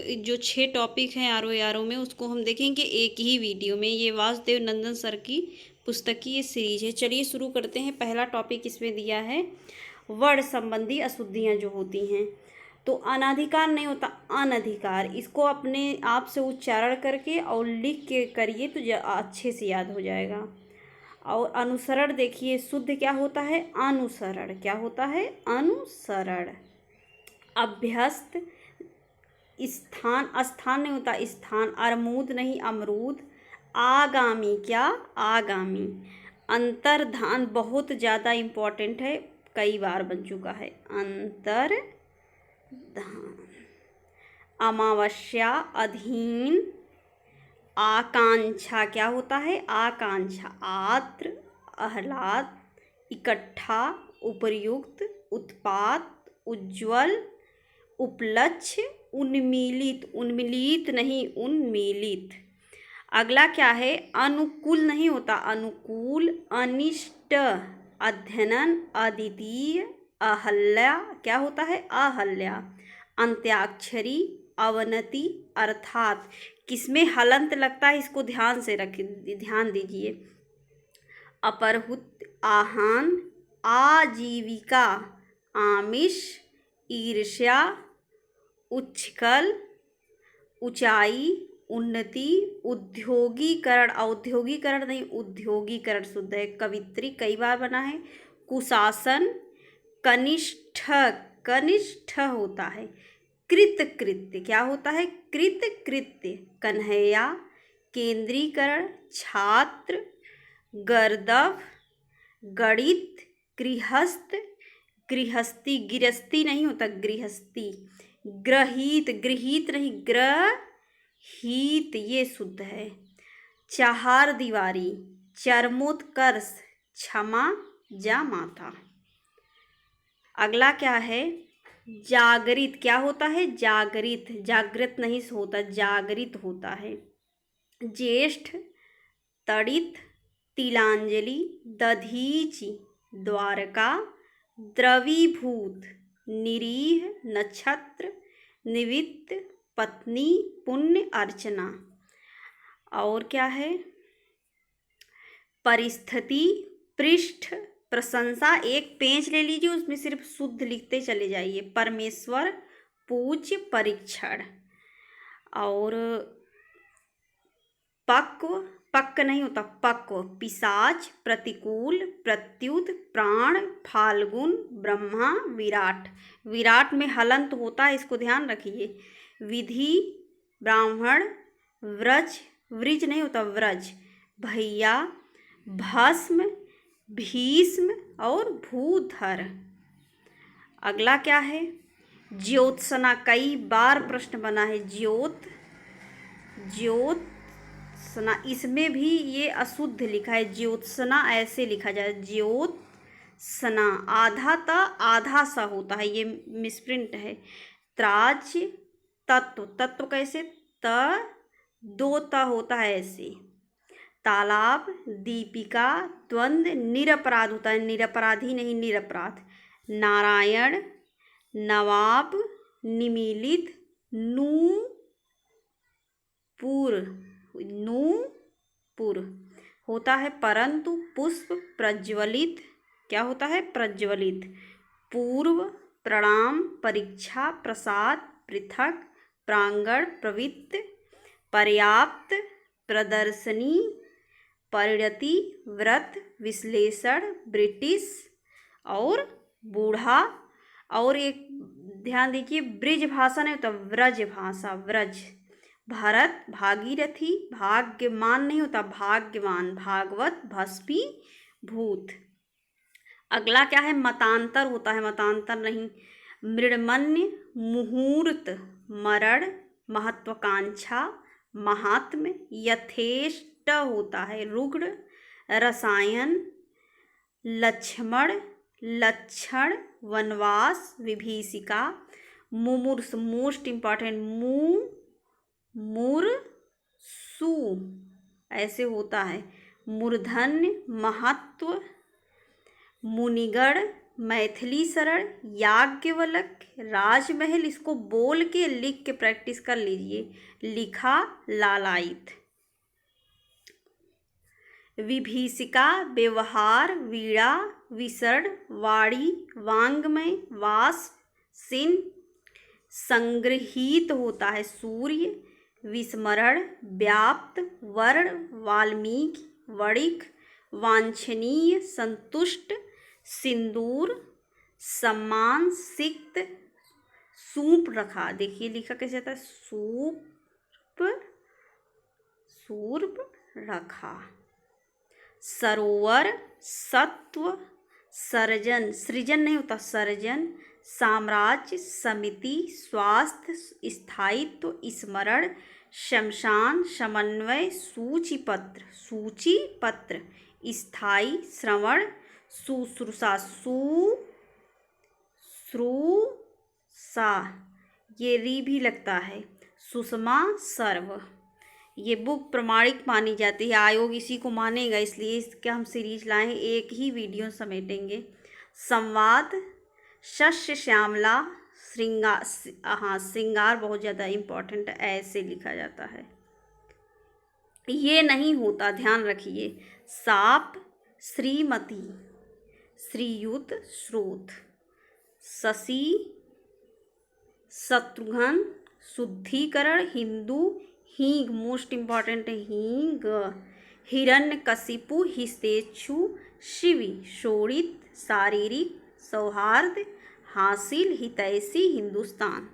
जो 6 टॉपिक हैं R O में उसको हम देखेंगे एक ही वीडियो में। ये वासुदेव नंदन सर की पुस्तक की ये सीरीज है। चलिए शुरू करते हैं। पहला टॉपिक इसमें दिया है वर्ण संबंधी अशुद्धियाँ जो होती हैं। तो अनधिकार नहीं होता, अनधिकार। इसको अपने आप से उच्चारण करके और लिख के करिए तो अच्छे से याद हो जाएगा। और अनुसरण देखिए, शुद्ध क्या होता है? अनुसरण। क्या होता है? अनुसरण। अभ्यस्त, स्थान, स्थान नहीं होता स्थान। अरमूद नहीं, अमरूद। आगामी, क्या? आगामी। अंतर्धान बहुत ज़्यादा इम्पोर्टेंट है, कई बार बन चुका है। अंतर्धान। अमावस्या, अधीन। आकांक्षा, क्या होता है? आकांक्षा। आत्र, आह्लाद। इकट्ठा, उपर्युक्त। उत्पात, उज्ज्वल। उपलक्ष्य, उन्मीलित। उन्मीलित नहीं, उन्मीलित। अगला क्या है? अनुकूल नहीं होता, अनुकूल। अनिष्ट, अध्ययन। अद्वितीय। अहल्या, क्या होता है? अहल्या। अंत्याक्षरी, अवनति। अर्थात किसमें हलंत लगता है इसको ध्यान से ध्यान दीजिए। अपरहुत, आहान। आजीविका, आमिष। ईर्ष्या, उच्छृंखल। ऊंचाई, उन्नति। उद्योगीकरण, औद्योगीकरण नहीं, उद्योगीकरण शुद्ध है। कवित्री कई बार बना है। कुशासन। कनिष्ठ, कनिष्ठ होता है। कृतकृत्य, क्या होता है? कृतकृत्य। कन्हैया। केंद्रीकरण। छात्र। गर्दभ। गणित। गृहस्थ। गृहस्थी, गिरस्ती नहीं होता, गृहस्थी। ग्रहित, गृहित नहीं, ग्रहित, ये शुद्ध है। चार दीवारी। चरमोत्कर्ष। क्षमा, जामाता। अगला क्या है? जागृत, क्या होता है? जागृत। जागृत नहीं होता, जागृत होता है। ज्येष्ठ। तड़ित। तिलांजलि। दधीचि। द्वारका। द्रवीभूत। निरीह। नक्षत्र। निवित्त। पत्नी। पुण्य, अर्चना। और क्या है? परिस्थिति। पृष्ठ। प्रशंसा। एक पेज ले लीजिए, उसमें सिर्फ शुद्ध लिखते चले जाइए। परमेश्वर। पूज्य। परीक्षण। और पक्व, पक्क नहीं होता, पक्व। पिशाच। प्रतिकूल। प्रत्युत। प्राण। फाल्गुन। ब्रह्मा। विराट। विराट में हलंत होता है, इसको ध्यान रखिए। विधि। ब्राह्मण। व्रज, व्रिज नहीं होता, व्रज। भैया। भस्म। भीष्म और भूधर। अगला क्या है? ज्योत्सना, कई बार प्रश्न बना है। ज्योत, ज्योत्सना, इसमें भी ये अशुद्ध लिखा है। ज्योत्सना ऐसे लिखा जाए, ज्योत्सना। आधा त आधा सा होता है, ये मिसप्रिंट है। त्राज्य। तत्व, तत्व कैसे? त दो त होता है ऐसे। तालाब। दीपिका। द्वंद्व। निरपराध होता है, निरपराधी नहीं, निरपराध। नारायण। नवाब। निमीलित। नूपुर, नूपुर होता है। परंतु। पुष्प। प्रज्वलित, क्या होता है? प्रज्वलित। पूर्व। प्रणाम। परीक्षा। प्रसाद। पृथक। प्रांगण। प्रवृत्त। पर्याप्त। प्रदर्शनी। परिणति। व्रत। विश्लेषण। ब्रिटिश और बूढ़ा। और एक ध्यान दीजिए, ब्रिज भाषा नहीं होता, व्रज भाषा, व्रज। भरत। भागीरथी। भाग्यमान नहीं होता, भाग्यवान। भागवत। भस्मी भूत। अगला क्या है? मतांतर होता है, मतांतर नहीं। मृण्मय। मुहूर्त। मरण। महत्वाकांक्षा। महात्म्य। यथेष्ट होता है, रुग्ण। रसायन। लक्ष्मण। लक्षण। वनवास। विभीषिका। मुमूर्ष, मोस्ट इंपॉर्टेंट, मुमूर्षु ऐसे होता है। मूर्धन्य। महत्व। मुनिगण। मैथिली शरण, याज्ञवल्क, राजमहल। इसको बोल के लिख के प्रैक्टिस कर लीजिए। लिखा, लालायित। विभीषिका, व्यवहार, वीणा, विसर्ण, वाणी, वाङ्मय, वाष्प, सिन। संगृहीत होता है सूर्य, विस्मरण, व्याप्त, वर्ण, वाल्मीकि, वणिक, वांछनीय, संतुष्ट, सिंदूर, सम्मान, सिक्त, सूप रखा। देखिए लिखा कैसे आता है, सूप, सूर्प रखा। सरोवर, सत्व, सर्जन, सृजन नहीं होता, सर्जन। साम्राज्य, समिति, स्वास्थ्य, स्थायित्व, स्मरण, शमशान, समन्वय, सूचीपत्र, सूचीपत्र। स्थायी, श्रवण, शुश्रूषा, शुश्रूषा, ये री भी लगता है। सुषमा, सर्व। ये बुक प्रमाणिक मानी जाती है, आयोग इसी को मानेगा, इसलिए इसका हम सीरीज लाए हैं, एक ही वीडियो समेटेंगे। संवाद, शस्य श्यामला, श्रृंगार। हाँ, श्रृंगार बहुत ज़्यादा इम्पोर्टेंट है, ऐसे लिखा जाता है, ये नहीं होता, ध्यान रखिए। साप, श्रीमती, श्रीयुत, स्रोत। शशि, शत्रुघ्न, शुद्धिकरण, हिंदू, हींग, मोस्ट इम्पॉर्टेंट है हींग। हिरण्यकशिपु, हितेक्षु, शिवी, शोणित, शारीरिक, सौहार्द, हासिल, हितैषी, हिंदुस्तान।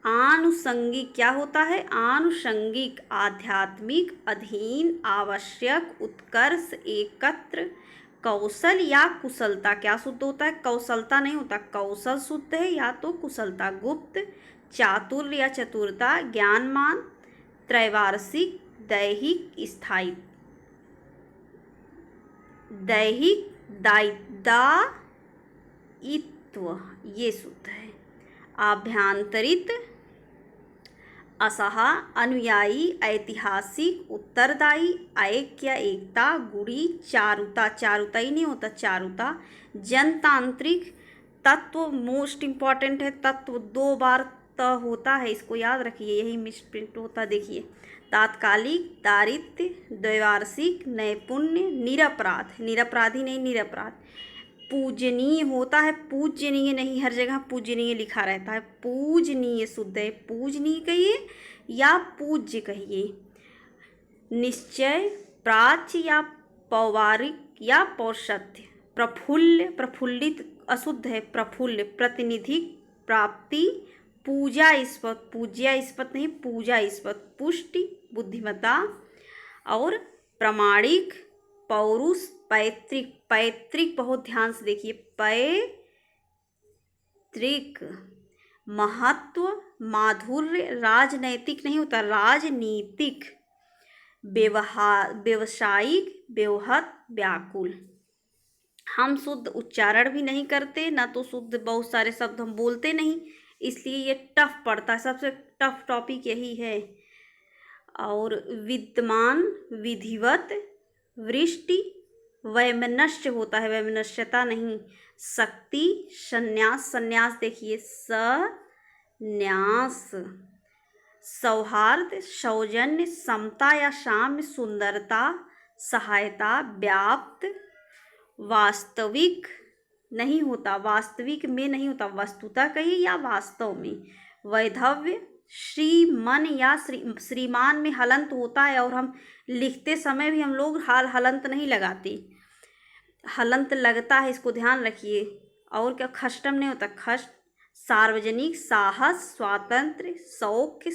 आनुषंगिक क्या होता है, आनुषंगिक, आध्यात्मिक, अधीन, आवश्यक, उत्कर्ष, एकत्र। कौशल या कुशलता क्या शुद्ध होता है, कौशलता नहीं होता, कौशल शुद्ध है या तो कुशलता। गुप्त, चातुर्य या चतुरता, ज्ञानमान, त्रैवार्षिक, दैहिक, स्थायी। दैहिक, दायित्व, ये शुद्ध है। आभ्यंतरित, असहा, अनुयायी, ऐतिहासिक, उत्तरदायी, ऐक्य, एकता, गुड़ी, चारुता, चारुता ही नहीं होता, चारुता। जनतांत्रिक, तत्व, मोस्ट इम्पॉर्टेंट है, तत्व 2 बार त होता है, इसको याद रखिए, यही मिसप्रिंट होता। देखिए, तात्कालिक, दारिद्र्य, द्वैवार्षिक, नैपुण्य, निरपराध, निरपराधी नहीं, निरपराध। पूजनीय होता है, पूजनीय नहीं, हर जगह पूजनीय लिखा रहता है, पूजनीय शुद्ध है, पूजनीय कहिए या पूज्य कहिए। निश्चय, प्राच्य या पौवारिक या पौषध्य। प्रफुल्ल, प्रफुल्लित अशुद्ध है, प्रफुल्ल। प्रतिनिधिक, प्राप्ति, पूजास्पद, पूज्यास्पद नहीं, पूजास्पद। पुष्टि, बुद्धिमत्ता। और प्रमाणिक, पौरुष, पैतृक, पैतृक बहुत ध्यान से देखिए, पैतृक। महत्व, माधुर्य, राजनैतिक नहीं होता, राजनीतिक। व्यवसायिक, व्यवहत, व्याकुल। हम शुद्ध उच्चारण भी नहीं करते, ना तो शुद्ध बहुत सारे शब्द हम बोलते नहीं, इसलिए ये टफ पड़ता है, सबसे टफ टॉपिक यही है। और विद्यमान, विधिवत, वृष्टि, वैमनस्य होता है, वैमनस्यता नहीं। शक्ति, संन्यास, संन्यास देखिए, संन्यास। सौहार्द, सौजन्य, समता या साम्य, सुंदरता, सहायता, व्याप्त। वास्तविक नहीं होता, वास्तविक में नहीं होता, वस्तुतः कहिए या वास्तव में। वैधव्य, श्रीमन या श्रीमान में हलंत होता है, और हम लिखते समय भी हम लोग हलंत नहीं लगाते, हलंत लगता है, इसको ध्यान रखिए। और क्या, खष्टम नहीं होता, खष्ट। सार्वजनिक, साहस, स्वातंत्र्य, सौख्य,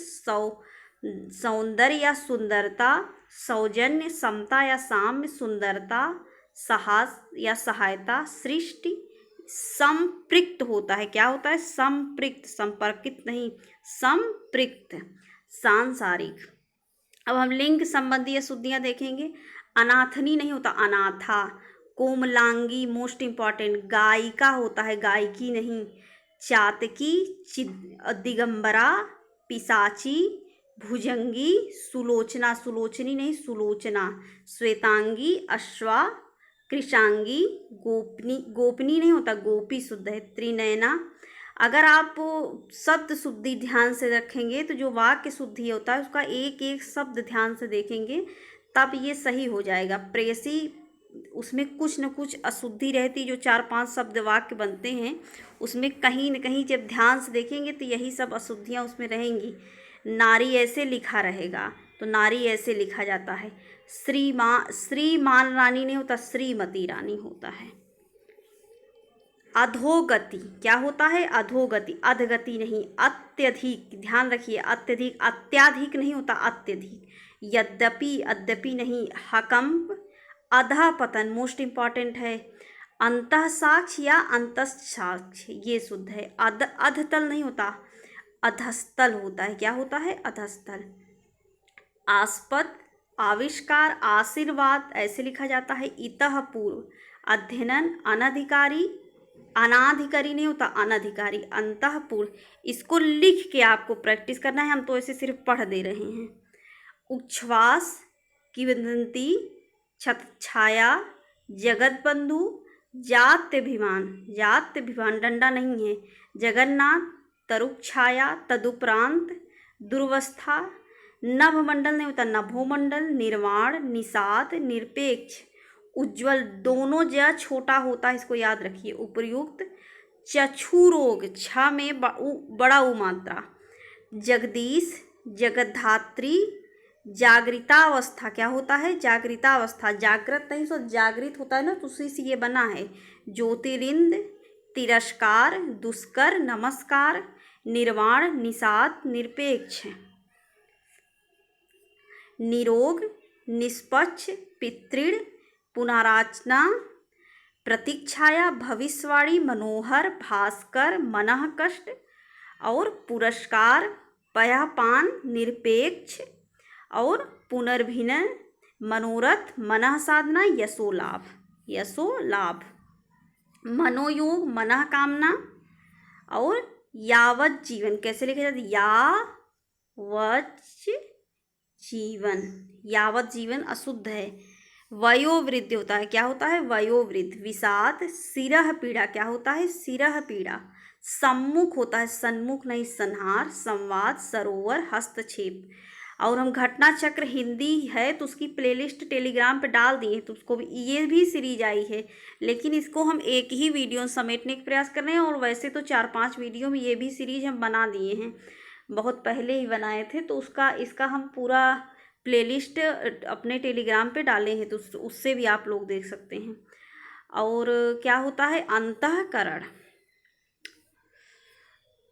सौंदर्य या सुंदरता, सौजन्य, समता या साम्य, सुंदरता, साहस या सहायता, सृष्टि। संपृक्त होता है, क्या होता है, संपृक्त, संपर्कित नहीं, संपृक्त। सांसारिक। अब हम लिंग संबंधी अशुद्धियाँ देखेंगे। अनाथनी नहीं होता, अनाथा। कोमलांगी, मोस्ट इम्पॉर्टेंट। गायिका होता है, गायकी नहीं। चातकी, दिगंबरा, पिशाची, भुजंगी, सुलोचना, सुलोचनी नहीं, सुलोचना। श्वेतांगी, अश्वा, कृशांगी, गोपनी, गोपनी नहीं होता, गोपी शुद्ध है। त्रिनयना, अगर आप शब्द शुद्धि ध्यान से रखेंगे तो जो वाक्य शुद्धि होता है उसका एक एक शब्द ध्यान से देखेंगे तब ये सही हो जाएगा। प्रेयसी, उसमें कुछ न कुछ अशुद्धि रहती, जो 4-5 शब्द वाक्य बनते हैं उसमें कहीं न कहीं जब ध्यान से देखेंगे तो यही सब अशुद्धियाँ उसमें रहेंगी। नारी ऐसे लिखा रहेगा तो नारी ऐसे लिखा जाता है। श्रीमान रानी नहीं होता, श्रीमती रानी होता है। अधोगति क्या होता है? अधोगति, अधगति नहीं, अत्यधिक, ध्यान रखिए, अत्यधिक, अत्याधिक नहीं होता, अत्यधिक। यद्यपि, अद्यपि नहीं। हकंप, अधःपतन, मोस्ट इम्पॉर्टेंट है। अंतः साक्ष या अंतःसाक्ष ये शुद्ध है। अधतल नहीं होता, अधस्तल होता है। क्या होता है? अधस्तल। आस्पद, आविष्कार, आशीर्वाद ऐसे लिखा जाता है। इतः पूर्व, अध्ययन, अनधिकारी, अनाधिकारी नहीं होता, अनधिकारी। अंतःपुर, इसको लिख के आपको प्रैक्टिस करना है, हम तो ऐसे सिर्फ पढ़ दे रहे हैं। उच्छ्वास, किंवदंती, छत्रछाया, जगत बंधु, जात्यभिमान, जात्यभिमान डंडा नहीं है। जगन्नाथ, तरुच्छाया, तदुपरांत, दुर्वस्था, नभमंडल नहीं होता, नभोमंडल, निर्वाण, निषाद, निरपेक्ष, उज्ज्वल, दोनों ज छोटा होता है, इसको याद रखिए। उपर्युक्त, चक्षु रोग, छ में बड़ा उ मात्रा। जगदीश, जगद्धात्री, जागृतावस्था क्या होता है? जागृतावस्था, जागृत नहीं सो जागृत होता है ना, तो उसी से ये बना है। ज्योतिरिंद, तिरस्कार, दुष्कर, नमस्कार, निर्वाण, निषाद, निरपेक्ष। निरोग, निष्पक्ष, पितृण, पुनराचना, प्रतीक्षाया, भविष्यवाणी, मनोहर, भास्कर, मनः कष्ट और पुरस्कार, पयापान, निरपेक्ष और पुनर्भिनय, मनोरथ, मनः साधना, यशो लाभ, यशो लाभ। मनोयोग, मनः कामना और यावत जीवन कैसे लिखा जाता है? यावत जीवन, यावत जीवन अशुद्ध है। वयोवृद्ध होता है, क्या होता है? वयोवृद्ध। विषाद, सिरह पीड़ा, क्या होता है? सिरह पीड़ा। सम्मुख होता है, सन्मुख नहीं, संहार, संवाद, सरोवर, हस्तक्षेप। और हम घटना चक्र हिंदी है तो उसकी प्लेलिस्ट टेलीग्राम पे डाल दिए, तो उसको भी, ये भी सीरीज आई है, लेकिन इसको हम एक ही वीडियो समेटने का प्रयास कर रहे हैं। और वैसे तो 4-5 वीडियो में ये भी सीरीज हम बना दिए हैं, बहुत पहले ही बनाए थे, तो इसका हम पूरा प्लेलिस्ट अपने टेलीग्राम पे डाले हैं, तो उससे भी आप लोग देख सकते हैं। और क्या होता है? अंतःकरण,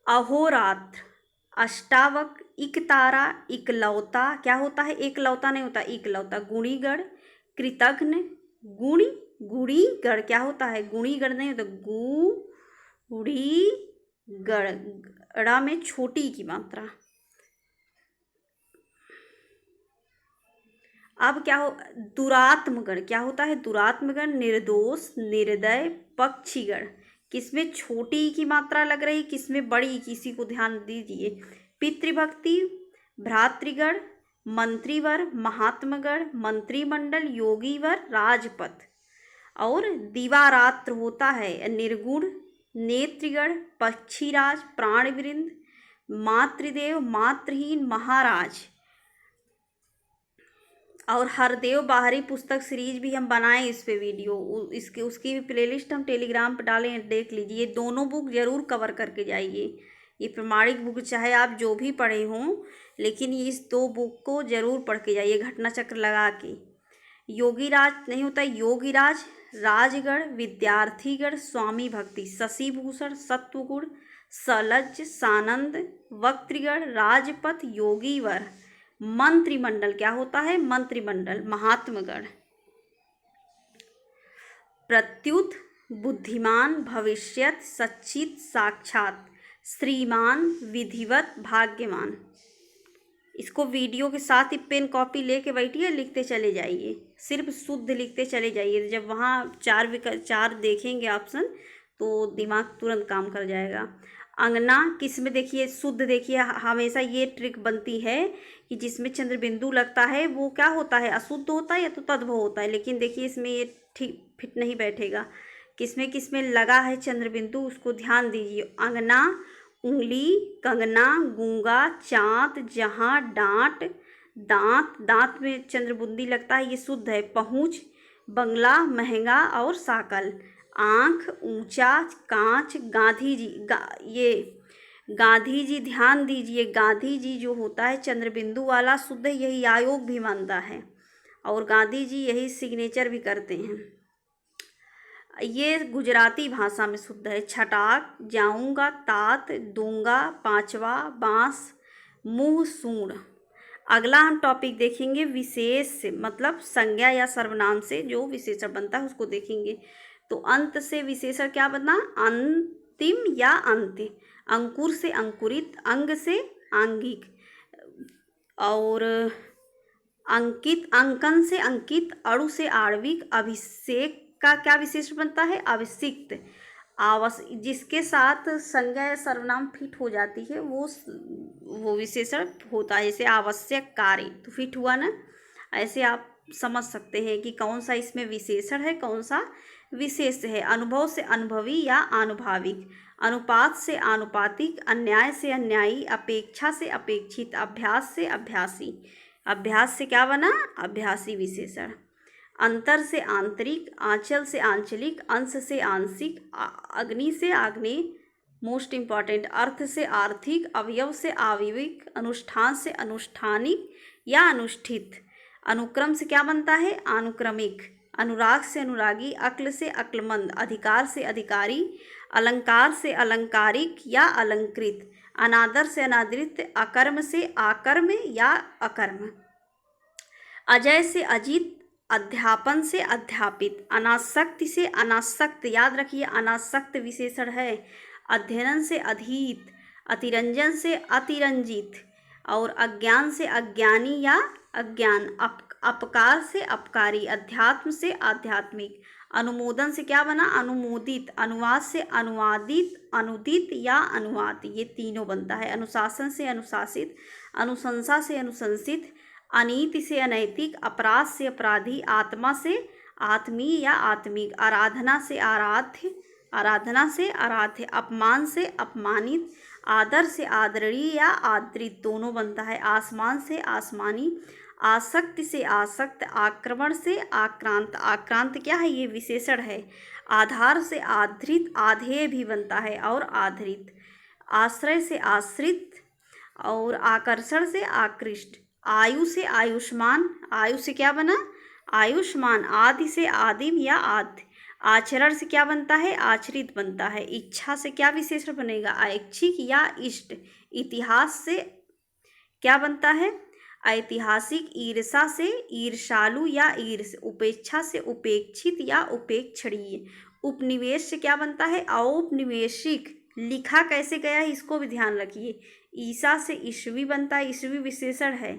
अहोरात्र, अष्टावक, इकतारा, इकलौता, क्या होता है? एकलौता नहीं होता, इकलौता। गुणीगण, कृतघ्न, गुणी, गुणीगण क्या होता है? गुणीगण नहीं होता, गुणीगण, ड़ा में छोटी की मात्रा। अब क्या हो? दुरात्मगण, क्या होता है? दुरात्मगण, निर्दोष, निर्दय, पक्षीगण, किसमें छोटी की मात्रा लग रही, किसमें बड़ी, किसी को ध्यान दीजिए। पितृभक्ति, भ्रातृगण, मंत्रीवर, महात्मगण, मंत्रिमंडल, योगीवर, राजपथ। और दिवारात्र होता है निर्गुण, नेत्रिगण, पक्षीराज, प्राणवृंद, मातृदेव, मातृहीन, महाराज। और हरदेव बाहरी पुस्तक सीरीज भी हम बनाए इस पे वीडियो, उसकी भी प्लेलिस्ट हम टेलीग्राम पर डालें, देख लीजिए। ये दोनों बुक ज़रूर कवर करके जाइए। ये प्रमाणिक बुक चाहे आप जो भी पढ़े हों, लेकिन ये इस 2 बुक को ज़रूर पढ़ के जाइए घटना चक्र लगा के। योगीराज नहीं होता, योगीराज, राजगढ़, विद्यार्थीगढ़, स्वामी भक्ति, शशिभूषण, सत्वगुण, सलज, सानंद, वक्तृगढ़, राजपथ, योगीवर। मंत्रिमंडल क्या होता है? मंत्रिमंडल, महात्मगण। प्रत्युत, बुद्धिमान, भविष्यत, सच्चित, साक्षात, श्रीमान, विधिवत, भाग्यवान। इसको वीडियो के साथ ही पेन कॉपी लेके बैठिए, लिखते चले जाइए, सिर्फ शुद्ध लिखते चले जाइए। जब वहाँ 4 देखेंगे ऑप्शन तो दिमाग तुरंत काम कर जाएगा। अंगना किस में? देखिए शुद्ध, देखिए हमेशा ये ट्रिक बनती है कि जिसमें चंद्र बिंदु लगता है वो क्या होता है? अशुद्ध होता है या तो तद्भव होता है। लेकिन देखिए इसमें ये ठीक फिट नहीं बैठेगा। किसमें किसमें लगा है चंद्रबिंदु उसको ध्यान दीजिए। अंगना, उंगली, कंगना, गूंगा, चाँद, जहाँ, डांट, दांत, दांत में चंद्रबुंदी लगता है, ये शुद्ध है। पहुँच, बंगला, महंगा और साकल। आँख, ऊंचा, कांच, गांधी जी, ये गांधी जी, ध्यान दीजिए, गांधी जी जो होता है चंद्रबिंदु वाला शुद्ध है, यही आयोग भी मानता है और गांधी जी यही सिग्नेचर भी करते हैं। ये गुजराती भाषा में शुद्ध है। छटाक, जाऊंगा, तात, दूंगा, पांचवा, बांस, मुंह, सूंड। अगला हम टॉपिक देखेंगे विशेष से, मतलब संज्ञा या सर्वनाम से जो विशेषण बनता है उसको देखेंगे। तो अंत से विशेषण क्या बना, अंतिम या अंत्य। अंकुर से अंकुरित, अंग से आंगिक, और अंकित, अंकन से अंकित, अणु से आणविक। अभिषेक का क्या विशेषण बनता है, अभिषिक्त। जिसके साथ संज्ञा या सर्वनाम फिट हो जाती है वो विशेषण होता है। जैसे आवश्यक, कार्य, तो फिट हुआ ना। ऐसे आप समझ सकते हैं कि कौन सा इसमें विशेषण है, कौन सा विशेष है। अनुभव से अनुभवी या आनुभाविक, अनुपात से आनुपातिक, अन्याय से अन्यायी, अपेक्षा से अपेक्षित, अभ्यास से अभ्यासी। अभ्यास से क्या बना, अभ्यासी विशेषण। अंतर से आंतरिक, आंचल से आंचलिक, अंश से आंशिक, अग्नि से आग्नेय, मोस्ट इम्पॉर्टेंट। अर्थ से आर्थिक, अवयव से आवयविक, अनुष्ठान से अनुष्ठानिक या अनुष्ठित। अनुक्रम से क्या बनता है, अनुक्रमिक। अनुराग से अनुरागी, अक्ल से अक्लमंद, अधिकार से अधिकारी, अलंकार से अलंकारिक या अलंकृत। अनादर से अनादृत, अकर्म से आकर्म या अकर्म। अजय से अजित, अध्यापन से अध्यापित। अनासक्ति से अनासक्त, याद रखिए अनासक्त विशेषण है। अध्ययन से अधीत, अतिरंजन से अतिरंजित, और अज्ञान से अज्ञानी या अज्ञान। अपकार से अपकारी, अध्यात्म से आध्यात्मिक। अनुमोदन से क्या बना, अनुमोदित। अनुवाद से अनुवादित, अनुदित या अनुवाद, ये तीनों बनता है। अनुशासन से अनुशासित, अनुशंसा से अनुशंसित, अनीति से अनैतिक, अपराध से अपराधी, आत्मा से आत्मीय या आत्मिक। आराधना से आराध्य, आराधना से आराध्य। अपमान से अपमानित, आदर से आदरणीय या आदरित, दोनों बनता है। आसमान से आसमानी, आसक्ति से आसक्त, आक्रमण से आक्रांत। आक्रांत क्या है, ये विशेषण है। आधार से आधृत, आधेय भी बनता है और आधृत। आश्रय से आश्रित और आकर्षण से आकृष्ट। आयु से आयुष्मान, आयु से क्या बना, आयुष्मान। आदि से आदिम या आद्य। आचरण से क्या बनता है, आचरित बनता है। इच्छा से क्या विशेषण बनेगा, ऐच्छिक या इष्ट। इतिहास से क्या बनता है, ऐतिहासिक। ईर्षा से ईर्षालु या ईर्ष। उपेक्षा से उपेक्षित या उपेक्षणीय। उपनिवेश से क्या बनता है, औपनिवेशिक। लिखा कैसे गया है इसको भी ध्यान रखिए। ईसा से ईस्वी बनता है, ईस्वी विशेषण है।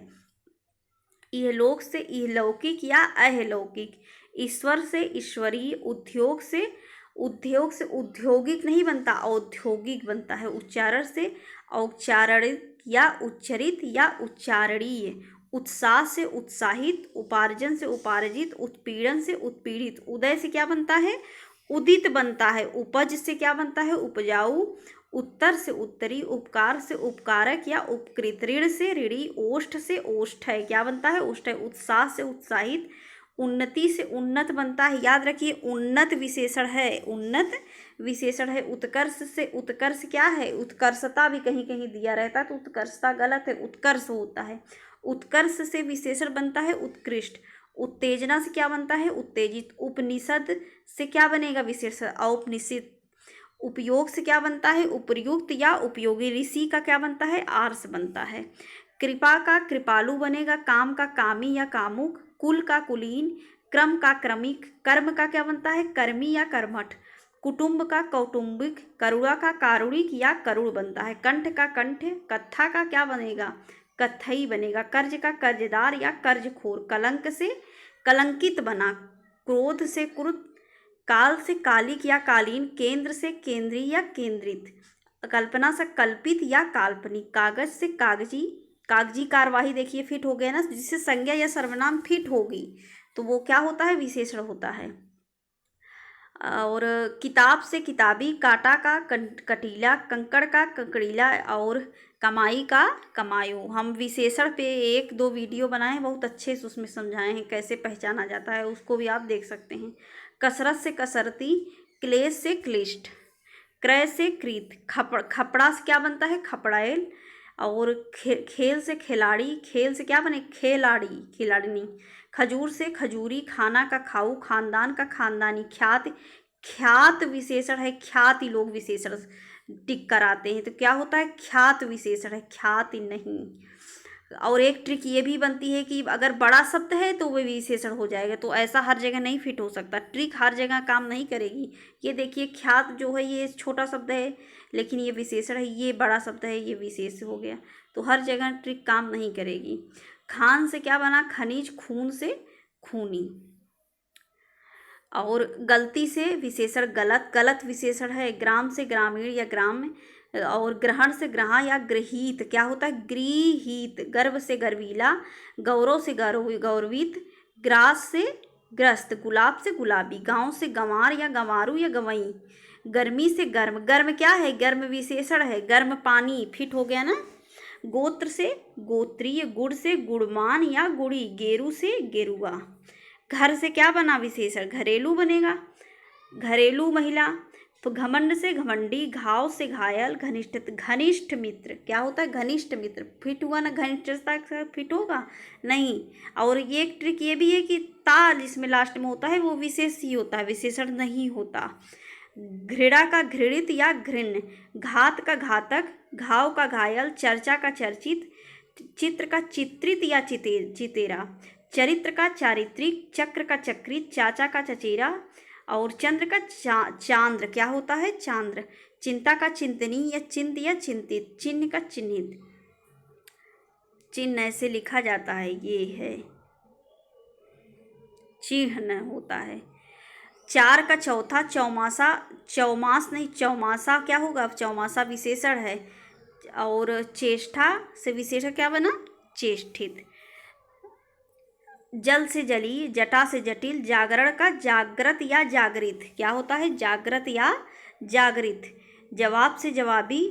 इहलोक से इहलौकिक या अहलौकिक। ईश्वर से ईश्वरीय। उद्योग से औद्योगिक नहीं बनता, औद्योगिक बनता है। उच्चारण से औच्चारणित या उच्चरित या उच्चारणीय। उत्साह से उत्साहित, उपार्जन से उपार्जित, उत्पीड़न से उत्पीड़ित। उदय से क्या बनता है, उदित बनता है। उपज से क्या बनता है, उपजाऊ। उत्तर से उत्तरी, उपकार से उपकारक या उपकृत। ऋण से ऋणी, ओष्ठ से ओष्ठ है, क्या बनता है, ओष्ठ है। उत्साह से उत्साहित, उन्नति से उन्नत बनता है, याद रखिए उन्नत विशेषण है, उन्नत विशेषण है। उत्कर्ष से उत्कर्ष क्या है, उत्कर्षता भी कहीं कहीं दिया रहता है तो उत्कर्षता गलत है, उत्कर्ष होता है। उत्कर्ष से विशेषण बनता है उत्कृष्ट। उत्तेजना से क्या बनता है, उत्तेजित। उपनिषद से क्या बनेगा विशेषण, औपनिषद। उपयोग से क्या बनता है, उपर्युक्त या उपयोगी। ऋषि का क्या बनता है, आर्ष बनता है। कृपा का कृपालु बनेगा। काम का कामी या कामुक। कुल का कुलीन, क्रम का क्रमिक। कर्म का क्या बनता है, कर्मी या कर्मठ। कुटुंब का कौटुंबिक। करुणा का कारुणिक या करुण बनता है। कंठ का कंठ। कत्था का क्या बनेगा, कत्थई बनेगा। कर्ज का कर्जदार या कर्जखोर। कलंक से कलंकित बना। क्रोध से क्रुद्ध। काल से कालिक या कालीन। केंद्र से केंद्रीय या केंद्रित। कल्पना से कल्पित या काल्पनिक। कागज से कागजी, कागजी कार्यवाही देखिए फिट हो गया ना, जिससे संज्ञा या सर्वनाम फिट होगी तो वो क्या होता है, विशेषण होता है। और किताब से किताबी, कांटा का कटीला, कंकड़ का कंकड़ीला और कमाई का कमायो। हम विशेषण पे 1-2 वीडियो बनाए हैं, बहुत अच्छे से उसमें समझाए हैं कैसे पहचाना जाता है, उसको भी आप देख सकते हैं। कसरत से कसरती, क्लेश से क्लिष्ट, क्रय से कृत, खपड़ा से क्या बनता है खपड़ाएल, और खेल से खिलाड़ी, खेल से क्या बने खिलाड़ी खिलाड़िनी, खजूर से खजूरी, खाना का खाऊ, खानदान का खानदानी, ख्यात ख्यात विशेषण है, ख्याति लोग विशेषण टिक कराते हैं, तो क्या होता है ख्यात विशेषण है, ख्याति नहीं। और एक ट्रिक ये भी बनती है कि अगर बड़ा शब्द है तो वो विशेषण हो जाएगा, तो ऐसा हर जगह नहीं फिट हो सकता, ट्रिक हर जगह काम नहीं करेगी। ये देखिए ख्यात जो है ये छोटा शब्द है, लेकिन ये विशेषण है, ये बड़ा शब्द है, ये विशेष हो गया, तो हर जगह ट्रिक काम नहीं करेगी। खान से क्या बना खनिज, खून से खूनी, और गलती से विशेषण गलत, गलत विशेषण है। ग्राम से ग्रामीण या ग्राम्य, और ग्रहण से ग्रहा या गृहीत, क्या होता है गृहीत। गर्व से गर्वीला, गौरव से गौरवित, ग्रास से ग्रस्त, गुलाब से गुलाबी, गांव से गंवार या गंवारू या गंवई, गर्मी से गर्म, गर्म क्या है गर्म विशेषण है, गर्म पानी फिट हो गया ना। गोत्र से गोत्रीय, गुड़ से गुड़मान या गुड़ी, गेरू से गेरुआ। घर से क्या बना विशेषण घरेलू बनेगा, घरेलू महिला। तो घमंड से घमंडी, घाव से घायल, घनिष्ठ, घनिष्ठ मित्र, क्या होता है घनिष्ठ मित्र, फिट हुआ ना, घनिष्ठता के साथ फिट होगा नहीं। और ये एक ट्रिक ये भी है कि ता जिसमें लास्ट में होता है वो विशेष ही होता है, विशेषण नहीं होता। घृणा का घृणित या घृण्य, घात का घातक, घाव का घायल, चर्चा का चर्चित, चित्र का चित्रित या चितेरा, चरित्र का चारित्रिक, चक्र का चक्रित, चाचा का चचेरा, और चंद्र का चांद्र, क्या होता है चांद्र, चिंता का चिंतनी या चिंत या चिंतित, चिन्ह का चिन्हित, चिन्ह ऐसे लिखा जाता है, ये है चिन्ह होता है। 4 का चौथा, चौमासा, चौमास नहीं चौमासा क्या होगा, चौमासा विशेषण है। और चेष्टा से विशेषण क्या बना चेष्टित। जल से जली, जटा से जटिल, जागरण का जागृत या जागृत, क्या होता है जागृत या जागृत। जवाब से जवाबी,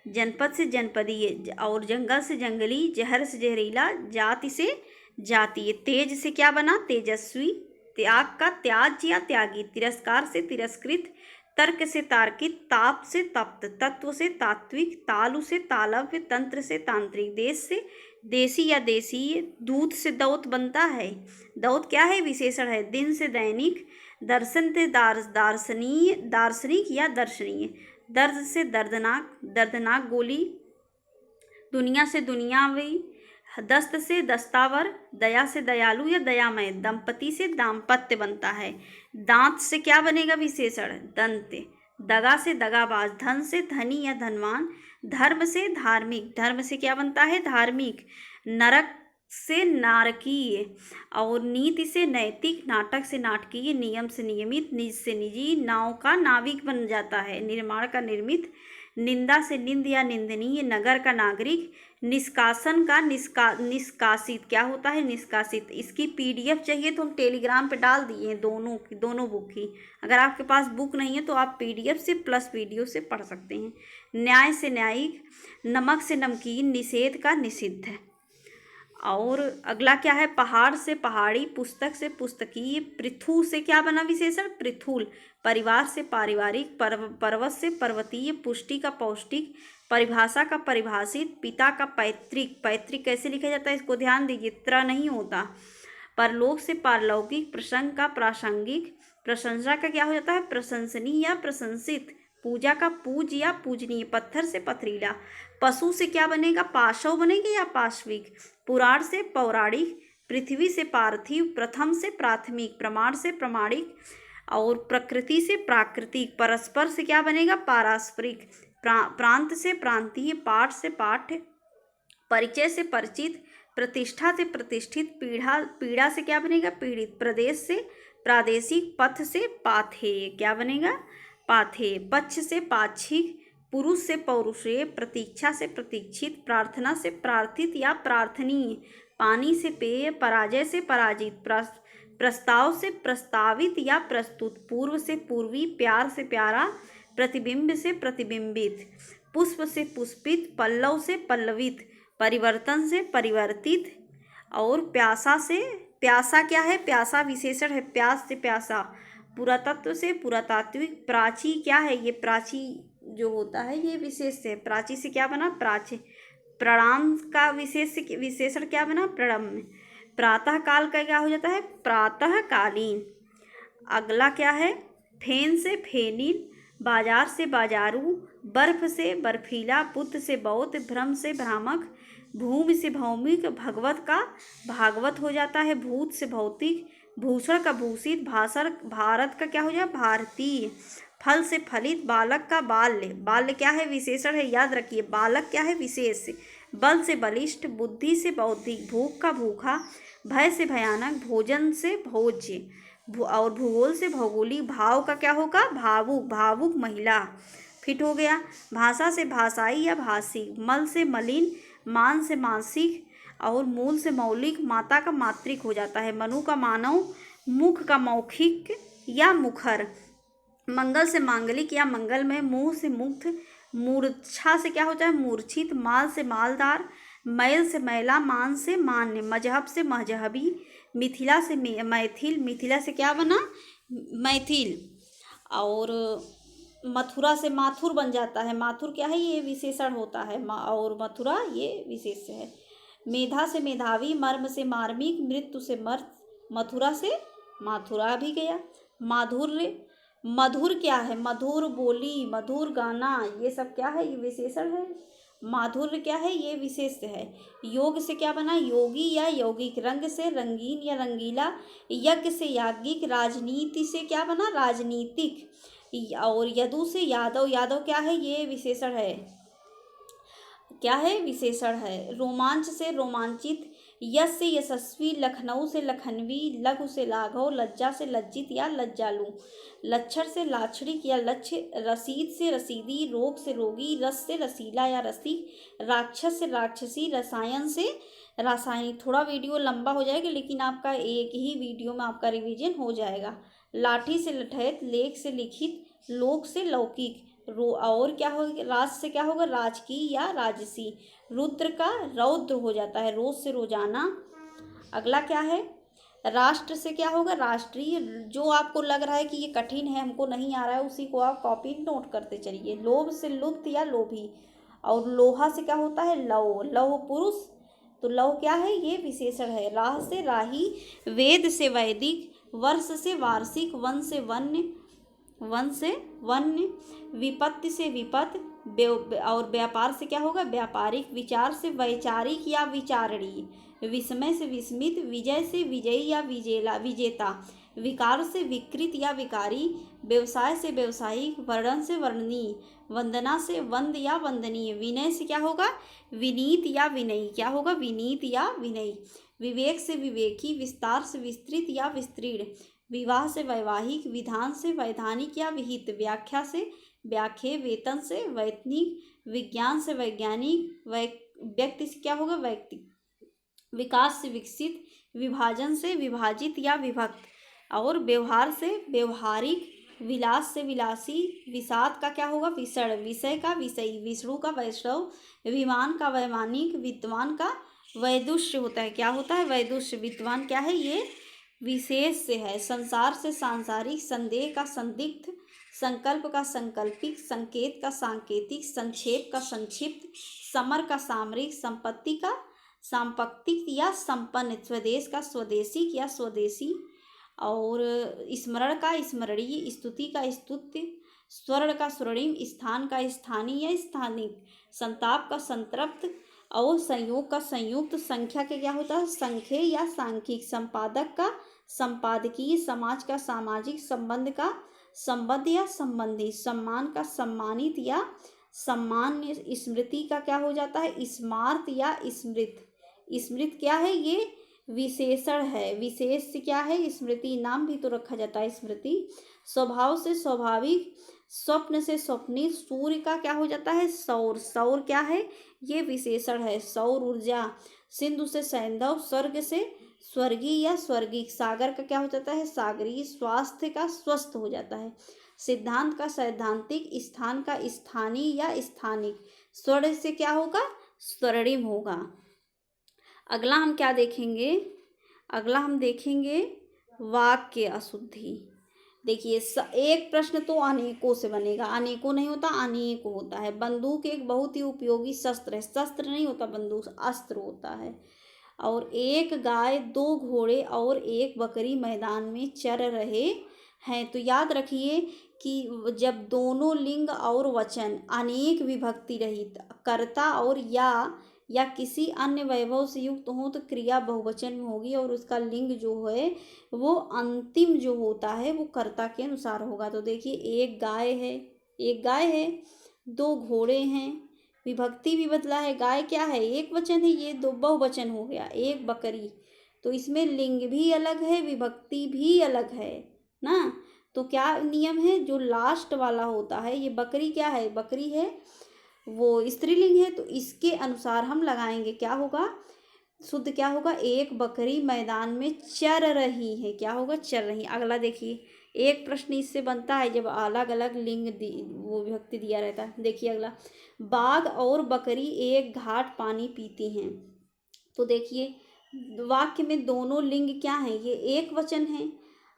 जनपद से जनपदीय, और जंगल से जंगली, जहर से जहरीला, जाति से जातीय। तेज से क्या बना तेजस्वी, त्याग का त्याज या त्यागी, तिरस्कार से तिरस्कृत, तर्क से तार्किक, ताप से तप्त, तत्व से तात्विक, तालु से तालव्य, तंत्र से तांत्रिक, देश से देसी या देसीय, दूत से दौत बनता है, दौत क्या है विशेषण है। दिन से दैनिक, दर्शन से दार्शनीय, दार्शनिक या दर्शनीय, दर्द से दर्दनाक, दर्दनाक गोली, दुनिया से दुनियावी, दस्त से दस्तावर, दया से दयालु या दयामय, दंपति से दाम्पत्य बनता है। दांत से क्या बनेगा विशेषण दंत, दगा से दगाबाज, धन से धनी या धनवान, धर्म से धार्मिक, धर्म से क्या बनता है धार्मिक, नरक से नारकीय, और नीति से नैतिक, नाटक से नाटकीय, नियम से नियमित, निज से निजी, नाव का नाविक बन जाता है, निर्माण का निर्मित, निंदा से निंद या निंदनीय, नगर का नागरिक, निष्कासन का निष्कासित, क्या होता है निष्कासित। इसकी पीडीएफ चाहिए तो हम टेलीग्राम पे डाल दिए हैं दोनों बुक की, अगर आपके पास बुक नहीं है तो आप पीडीएफ से प्लस वीडियो से पढ़ सकते हैं। न्याय से न्यायिक, नमक से नमकीन, निषेध का निषिद्ध है। और अगला क्या है पहाड़ से पहाड़ी, पुस्तक से पुस्तकीय, पृथु से क्या बना विशेषण पृथुल, परिवार से पारिवारिक, पर्वत से पर्वतीय, पुष्टि का पौष्टिक, परिभाषा का परिभाषित, पिता का पैतृक, पैतृक कैसे लिखा जाता है इसको ध्यान दीजिए, त्र नहीं होता। परलोक से पारलौकिक, प्रसंग का प्रासंगिक, प्रशंसा का क्या हो जाता है प्रशंसनीय या प्रशंसित, पूजा का पूज या पूजनीय, पत्थर से पथरीला, पशु से क्या बनेगा पाशव बनेगा या पाश्विक, पुराण से पौराणिक, पृथ्वी से पार्थिव, प्रथम से प्राथमिक, प्रमाण से प्रमाणिक, और प्रकृति से प्राकृतिक, परस्पर से क्या बनेगा पारस्परिक, प्रांत से प्रांतीय, पाठ से पाठ्य, परिचय से परिचित, प्रतिष्ठा से प्रतिष्ठित, पीड़ा से क्या बनेगा पीड़ित, प्रदेश से प्रादेशिक, पथ से पाथेय, क्या बनेगा पाथेय, पक्ष से पाक्षिक, पुरुष से पौरुषेय, प्रतीक्षा से प्रतीक्षित, प्रार्थना से प्रार्थित या प्रार्थनीय, पानी से पेय, पराजय से पराजित, प्रस्ताव से प्रस्तावित या प्रस्तुत, पूर्व से पूर्वी, प्यार से प्यारा, प्रतिबिंब से प्रतिबिंबित, पुष्प से पुष्पित, पल्लव से पल्लवित, परिवर्तन से परिवर्तित, और प्यासा से, प्यासा क्या है, प्यासा विशेषण है, प्यास से प्यासा, पुरातत्व से पुरातात्विक, प्राची क्या है, ये प्राची जो होता है ये विशेष है, प्राची से क्या बना, प्राची, प्रणाम का विशेषण क्या बना, प्रणम्य, प्रातः काल का क्या हो जाता है, प्रातःकालीन। अगला क्या है, फेन से फेनिल, बाजार से बाजारू, बर्फ से बर्फीला, बुद्ध से बौद्ध, भ्रम से भ्रामक, भूमि से भौमिक, भगवत का भागवत हो जाता है, भूत से भौतिक, भूषण का भूषित, भाषण भारत का क्या हो जाए, भारतीय, फल से फलित, बालक का बाल्य, बाल्य क्या है, विशेषण है, याद रखिए, बालक क्या है, विशेष, बल से बलिष्ठ, बुद्धि से बौद्धिक, भूख का भूखा, भय से भयानक, भोजन से भोज्य, और भूगोल से भौगोलिक, भाव का क्या होगा, भावुक, भावुक महिला, फिट हो गया। भाषा से भाषाई या भाषिक, मल से मलिन, मान से मानसिक, और मूल से मौलिक, माता का मात्रिक हो जाता है, मनु का मानव, मुख का मौखिक या मुखर, मंगल से मांगलिक या मंगलमय, मुंह से मुग्ध, मूर्छा से क्या होता है, मूर्छित, माल से मालदार, मैल से मैला, मान से मान्य, मजहब से मजहबी, मिथिला से मैथिल, मिथिला से क्या बना, मैथिल, और मथुरा से माथुर बन जाता है, माथुर क्या है, ये विशेषण होता है, और मथुरा ये विशेष है। मेधा से मेधावी, मर्म से मार्मिक, मृत्यु से मर्त, मथुरा से माथुरा भी गया। माधुर्य, मधुर क्या है, मधुर बोली, मधुर गाना, ये सब क्या है, ये विशेषण है। माधुर्य क्या है, ये विशेष है। योग से क्या बना, योगी या यौगिक, रंग से रंगीन या रंगीला, यज्ञ से याज्ञिक, राजनीति से क्या बना, राजनीतिक, और यदु से यादव, यादव क्या है, ये विशेषण है, क्या है, विशेषण है। रोमांच से रोमांचित, यश से यशस्वी, लखनऊ से लखनवी, लघु से लाघव, लज्जा से लज्जित या लज्जालु, लच्छर से लाछड़िक या लक्ष्य, रसीद से रसीदी, रोग से रोगी, रस से रसीला या रसिक, राक्षस से राक्षसी, रसायन से रासायनिक। थोड़ा वीडियो लंबा हो जाएगा लेकिन आपका एक ही वीडियो में आपका रिवीजन हो जाएगा। लाठी से लठैत, लेख से लिखित, लोक से लौकिक, और क्या होगा, राज से क्या होगा, राजकी या राजसी, रुद्र का रौद्र हो जाता है, रोज से रोजाना। अगला क्या है, राष्ट्र से क्या होगा, राष्ट्रीय। जो आपको लग रहा है कि ये कठिन है, हमको नहीं आ रहा है, उसी को आप कॉपी नोट करते चलिए। लोभ से लुप्त या लोभी, और लोहा से क्या होता है, लौह, लौह पुरुष, तो लौह क्या है, ये विशेषण है। राह से राही, वेद से वैदिक, वर्ष से वार्षिक, वन से वन्य, वन से वन्य, विपत्ति से विपत, और व्यापार से क्या होगा, व्यापारिक, विचार से वैचारिक या विचारणीय, विस्मय से विस्मित, विजय से विजयी या विजेता, विकार से विकृत या विकारी, व्यवसाय से व्यवसायिक, वर्णन से वर्णनीय, वंदना से वंद या वंदनीय, विनय से क्या होगा, विनीत या विनयी, क्या होगा, विनीत या विनयी, विवेक से विवेकी, विस्तार से विस्तृत या विस्तीर्ण, विवाह से वैवाहिक, विधान से वैधानिक या विहित, व्याख्या से व्याख्या, वेतन से वैतनिक, विज्ञान से वैज्ञानिक, व्यक्ति से क्या होगा, व्यक्ति, विकास से विकसित, विभाजन से विभाजित या विभक्त, और व्यवहार से व्यवहारिक, विलास से विलासी, विषाद का क्या होगा, विषण, विषय का विषयी, विष्णु का वैष्णव, विमान का वैमानिक, विद्वान का वैदुष्य होता है, क्या होता है, वैदुष्य, विद्वान क्या है, ये विशेष से है। संसार से सांसारिक, संदेह का संदिग्ध, संकल्प का संकल्पिक, संकेत का सांकेतिक, संक्षेप का संक्षिप्त, समर का सामरिक, संपत्ति का सांपत्तिक या संपन्न, स्वदेश का स्वदेशिक या स्वदेशी, और स्मरण का स्मरणीय, स्तुति का स्तुत्य, स्वर्ण का स्वर्णिम, स्थान का स्थानीय या स्थानिक, संताप का संतृप्त, और संयोग का संयुक्त, संख्या के क्या होता है, संख्य या सांख्यिक, संपादक का संपादकीय, समाज का सामाजिक, संबंध का संबद्ध या संबंधी, सम्मान का सम्मानित या सम्मान्य, स्मृति का क्या हो जाता है, स्मार्त या स्मृत, स्मृत क्या है, ये विशेषण है, विशेष क्या है, स्मृति, नाम भी तो रखा जाता है स्मृति। स्वभाव से स्वाभाविक, स्वप्न से स्वप्निल, सूर्य का क्या हो जाता है, सौर, सौर क्या है, ये विशेषण है, सौर ऊर्जा, सिंधु से सैंधव, स्वर्ग से स्वर्गीय या स्वर्गीय, सागर का क्या हो जाता है सागरीय, स्वास्थ्य का स्वस्थ हो जाता है, सिद्धांत का सैद्धांतिक, स्थान का स्थानीय या स्थानिक, स्वर्ण से क्या होगा स्वर्णिम होगा। अगला हम क्या देखेंगे, अगला हम देखेंगे वाक्य अशुद्धि। देखिए एक प्रश्न तो अनेकों से बनेगा, अनेकों नहीं होता अनेकों होता है। बंदूक एक बहुत ही उपयोगी शस्त्र है, शस्त्र नहीं होता बंदूक, अस्त्र होता है। और एक गाय, दो घोड़े और एक बकरी मैदान में चर रहे हैं। तो याद रखिए कि जब दोनों लिंग और वचन अनेक विभक्ति रहित कर्ता और या किसी अन्य वैभव से युक्त हो तो क्रिया बहुवचन में होगी और उसका लिंग जो है वो अंतिम जो होता है वो कर्ता के अनुसार होगा। तो देखिए एक गाय है, एक गाय है, दो घोड़े हैं, विभक्ति भी बदला है, गाय क्या है एक वचन है, ये दो बहुवचन हो गया, एक बकरी, तो इसमें लिंग भी अलग है विभक्ति भी अलग है ना। तो क्या नियम है, जो लास्ट वाला होता है, ये बकरी क्या है, बकरी है वो स्त्रीलिंग है, तो इसके अनुसार हम लगाएंगे, क्या होगा शुद्ध क्या होगा, एक बकरी मैदान में चर रही है, क्या होगा चर रही। अगला देखिए एक प्रश्न इससे बनता है जब अलग अलग लिंग वो विभक्ति दिया रहता है। देखिए अगला, बाघ और बकरी एक घाट पानी पीती हैं। तो देखिए वाक्य में दोनों लिंग क्या है, ये एक वचन है,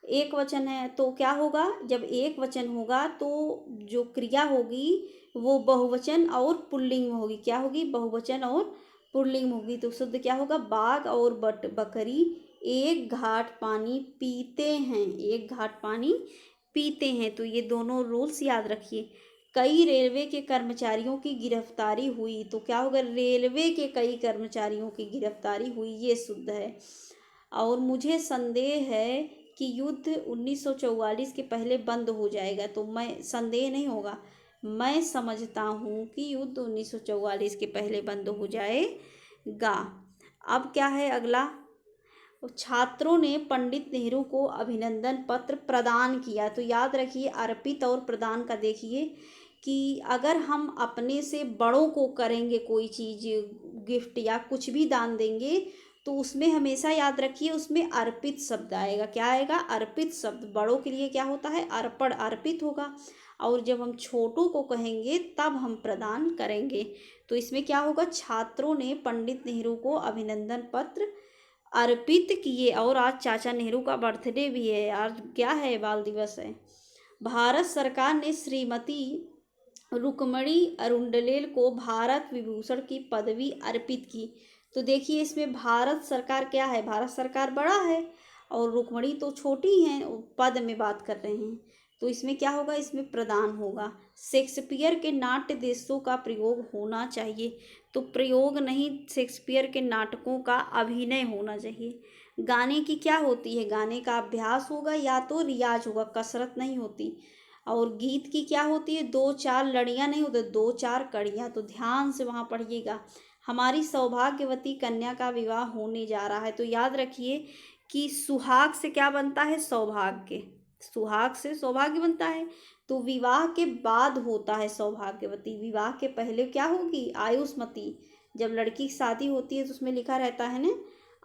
एक वचन है, तो क्या होगा जब एक वचन होगा तो जो क्रिया होगी वो बहुवचन और पुल्लिंग में होगी, क्या होगी बहुवचन और पुल्लिंग होगी। तो शुद्ध क्या होगा, बाघ और बकरी एक घाट पानी पीते हैं, एक घाट पानी पीते हैं। तो ये दोनों रूल्स याद रखिए। कई रेलवे के कर्मचारियों की गिरफ्तारी हुई, तो क्या होगा रेलवे के कई कर्मचारियों की गिरफ्तारी हुई, ये शुद्ध है। और मुझे संदेह है कि युद्ध 1944 के पहले बंद हो जाएगा, तो मैं संदेह नहीं होगा, मैं समझता हूँ कि युद्ध 1944 के पहले बंद हो जाएगा। अब क्या है अगला, छात्रों ने पंडित नेहरू को अभिनंदन पत्र प्रदान किया। तो याद रखिए अर्पित और प्रदान का देखिए कि अगर हम अपने से बड़ों को करेंगे कोई चीज़ गिफ्ट या कुछ भी दान देंगे तो उसमें हमेशा याद रखिए उसमें अर्पित शब्द आएगा, क्या आएगा अर्पित शब्द। बड़ों के लिए क्या होता है अर्पण, अर्पित होगा, और जब हम छोटों को कहेंगे तब हम प्रदान करेंगे। तो इसमें क्या होगा, छात्रों ने पंडित नेहरू को अभिनंदन पत्र अर्पित किए। और आज चाचा नेहरू का बर्थडे भी है, आज क्या है बाल दिवस है। भारत सरकार ने श्रीमती रुक्मणी अरुंडलेल को भारत विभूषण की पदवी अर्पित की। तो देखिए इसमें भारत सरकार क्या है, भारत सरकार बड़ा है और रुक्मणी तो छोटी हैं, पद में बात कर रहे हैं, तो इसमें क्या होगा, इसमें प्रदान होगा। शेक्सपियर के नाट्य देशों का प्रयोग होना चाहिए, तो प्रयोग नहीं, शेक्सपियर के नाटकों का अभिनय होना चाहिए। गाने की क्या होती है, गाने का अभ्यास होगा या तो रियाज होगा, कसरत नहीं होती। और गीत की क्या होती है, दो चार लड़ियाँ नहीं होती, दो चार कड़ियाँ। तो ध्यान से वहाँ पढ़िएगा। हमारी सौभाग्यवती कन्या का विवाह होने जा रहा है, तो याद रखिए कि सुहाग से क्या बनता है सौभाग्य, सुहाग से सौभाग्य बनता है। तो विवाह के बाद होता है सौभाग्यवती, विवाह के पहले क्या होगी आयुष्मती। जब लड़की की शादी होती है तो उसमें लिखा रहता है ना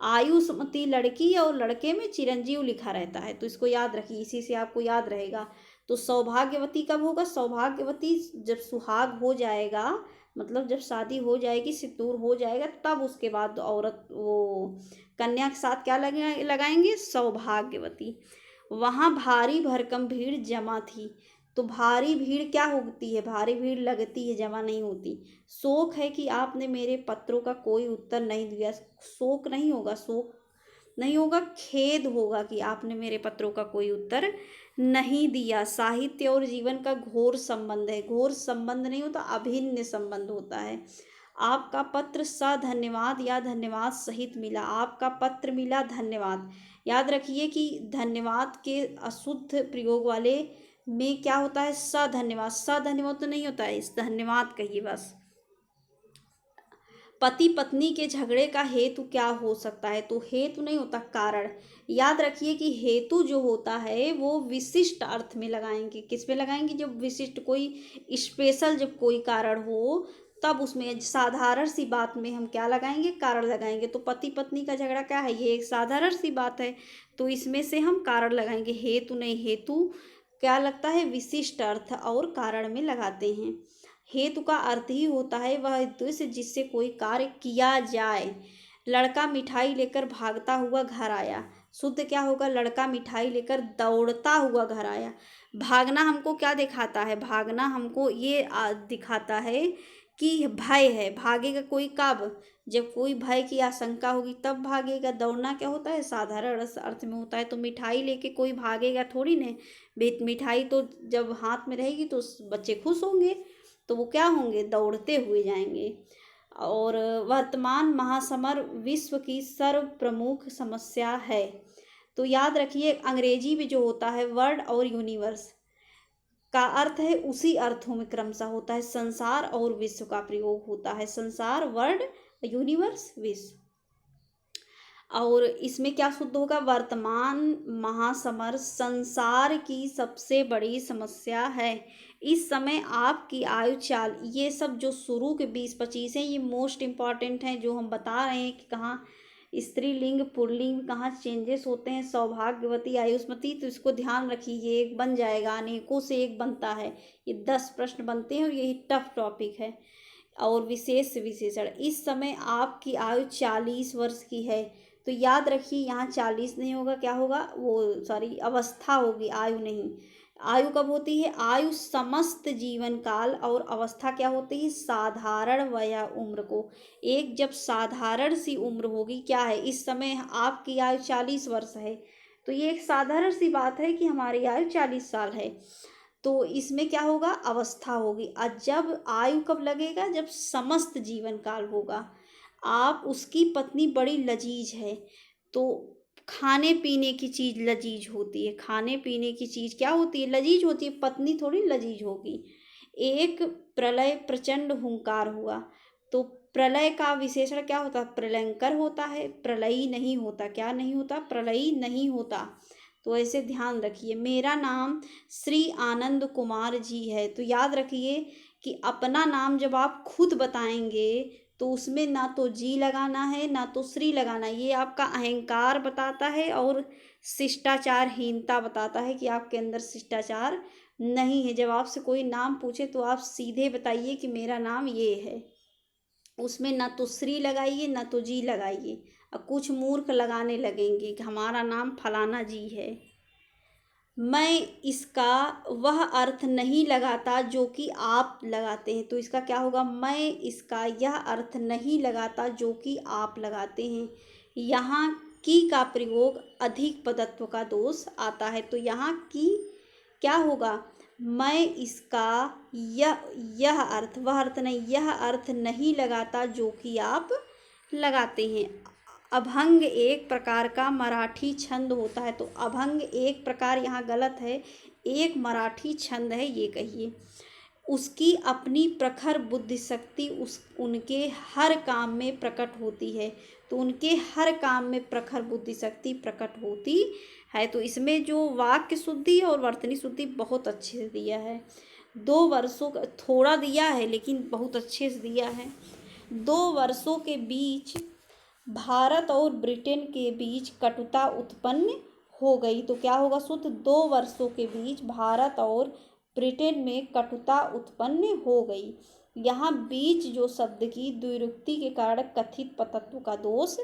आयुष्मती लड़की, और लड़के में चिरंजीव लिखा रहता है, तो इसको याद रखिए, इसी से आपको याद रहेगा। तो सौभाग्यवती कब होगा, सौभाग्यवती जब सुहाग हो जाएगा, मतलब जब शादी हो जाएगी, सिंदूर हो जाएगा, तब उसके बाद औरत वो कन्या के साथ क्या लगाएंगे सौभाग्यवती। वहाँ भारी भरकम भीड़ जमा थी। तो भारी भीड़ क्या होती है, भारी भीड़ लगती है, जमा नहीं होती। शोक है कि आपने मेरे पत्रों का कोई उत्तर नहीं दिया, शोक नहीं होगा, शोक नहीं होगा, खेद होगा कि आपने मेरे पत्रों का कोई उत्तर नहीं दिया। साहित्य और जीवन का घोर संबंध है, घोर संबंध नहीं होता, अभिन्न संबंध होता है। आपका पत्र धन्यवाद या धन्यवाद सहित मिला, आपका पत्र मिला धन्यवाद। याद रखिए कि धन्यवाद के अशुद्ध प्रयोग वाले में क्या होता है धन्यवाद, धन्यवाद तो नहीं होता है, इस धन्यवाद कहिए बस। पति पत्नी के झगड़े का हेतु क्या हो सकता है, तो हेतु नहीं होता कारण। याद रखिए कि हेतु जो होता है वो विशिष्ट अर्थ में लगाएंगे, किस में लगाएंगे, जब विशिष्ट कोई स्पेशल जब कोई कारण हो तब उसमें साधारण सी बात में हम क्या लगाएंगे, कारण लगाएंगे। तो पति पत्नी का झगड़ा क्या है, ये एक साधारण सी बात है, तो इसमें से हम कारण लगाएंगे। हेतु नहीं, हेतु क्या लगता है, विशिष्ट अर्थ और कारण में लगाते हैं। हेतु का अर्थ ही होता है वह उद्देश्य जिससे कोई कार्य किया जाए। लड़का मिठाई लेकर भागता हुआ घर आया। शुद्ध क्या होगा, लड़का मिठाई लेकर दौड़ता हुआ घर आया। भागना हमको क्या दिखाता है, भागना हमको ये दिखाता है कि भय है। भागेगा कोई कब, जब कोई भय की आशंका होगी तब भागेगा। दौड़ना क्या होता है, साधारण अर्थ में होता है। तो मिठाई लेके कोई भागेगा थोड़ी ने, मिठाई तो जब हाथ में रहेगी तो बच्चे खुश होंगे, तो वो क्या होंगे, दौड़ते हुए जाएंगे। और वर्तमान महासमर विश्व की सर्व प्रमुख समस्या है। तो याद रखिए, अंग्रेजी में जो होता है वर्ल्ड और यूनिवर्स का अर्थ है उसी अर्थों में क्रमशः होता है। संसार और विश्व का प्रयोग होता है, संसार, वर्ल्ड, यूनिवर्स, विश्व। और इसमें क्या शुद्ध होगा, वर्तमान महासमर संसार की सबसे बड़ी समस्या है। इस समय आपकी आयु चाल, ये सब जो शुरू के 20-25 हैं ये मोस्ट इम्पॉर्टेंट हैं, जो हम बता रहे हैं कि कहाँ स्त्रीलिंग पुल्लिंग कहाँ चेंजेस होते हैं, सौभाग्यवती आयुष्मती। तो इसको ध्यान रखिए, ये एक बन जाएगा, अनेकों से एक बनता है। ये 10 प्रश्न बनते हैं और यही टफ टॉपिक है। और विशेष विशेषण, इस समय आपकी आयु 40 वर्ष की है। तो याद रखिए यहाँ 40 नहीं होगा, क्या होगा, वो सॉरी अवस्था होगी, आयु नहीं। आयु कब होती है, आयु समस्त जीवन काल, और अवस्था क्या होती है, साधारण वय उम्र को। एक जब साधारण सी उम्र होगी, क्या है, इस समय आपकी आयु 40 वर्ष है, तो ये एक साधारण सी बात है कि हमारी आयु 40 साल है। तो इसमें क्या होगा, अवस्था होगी। और जब आयु कब लगेगा, जब समस्त जीवन काल होगा। आप उसकी पत्नी बड़ी लजीज है, तो खाने पीने की चीज़ लजीज होती है, खाने पीने की चीज़ क्या होती है, लजीज होती है, पत्नी थोड़ी लजीज होगी। एक प्रलय प्रचंड हुंकार हुआ, तो प्रलय का विशेषण क्या होता है, प्रलयंकर होता है, प्रलयी नहीं होता। क्या नहीं होता, प्रलयी नहीं होता। तो ऐसे ध्यान रखिए। मेरा नाम श्री आनंद कुमार जी है। तो याद रखिए कि अपना नाम जब आप खुद बताएंगे तो उसमें ना तो जी लगाना है ना तो श्री लगाना है। ये आपका अहंकार बताता है और शिष्टाचारहीनता बताता है कि आपके अंदर शिष्टाचार नहीं है। जब आपसे कोई नाम पूछे तो आप सीधे बताइए कि मेरा नाम ये है, उसमें ना तो श्री लगाइए ना तो जी लगाइए। और कुछ मूर्ख लगाने लगेंगे कि हमारा नाम फलाना जी है। मैं इसका वह अर्थ नहीं लगाता जो कि आप लगाते हैं। तो इसका क्या होगा, मैं इसका यह अर्थ नहीं लगाता जो कि आप लगाते हैं। यहाँ की का प्रयोग अधिक पदत्व का दोष आता है। तो यहाँ की क्या होगा, मैं इसका यह अर्थ, वह अर्थ नहीं, यह अर्थ नहीं लगाता जो कि आप लगाते हैं। अभंग एक प्रकार का मराठी छंद होता है। तो अभंग एक प्रकार यहाँ गलत है, एक मराठी छंद है, ये कहिए। उसकी अपनी प्रखर बुद्धि शक्ति उनके हर काम में प्रकट होती है। तो उनके हर काम में प्रखर बुद्धि शक्ति प्रकट होती है। तो इसमें जो वाक्य शुद्धि और वर्तनी शुद्धि बहुत अच्छे से दिया है। 2 वर्षों का थोड़ा दिया है लेकिन बहुत अच्छे से दिया है। 2 वर्षों के बीच भारत और ब्रिटेन के बीच कटुता उत्पन्न हो गई। तो क्या होगा शुद्ध, 2 वर्षों के बीच भारत और ब्रिटेन में कटुता उत्पन्न हो गई। यहाँ बीच जो शब्द की द्विरुक्ति के कारण कथित पतत्व का दोष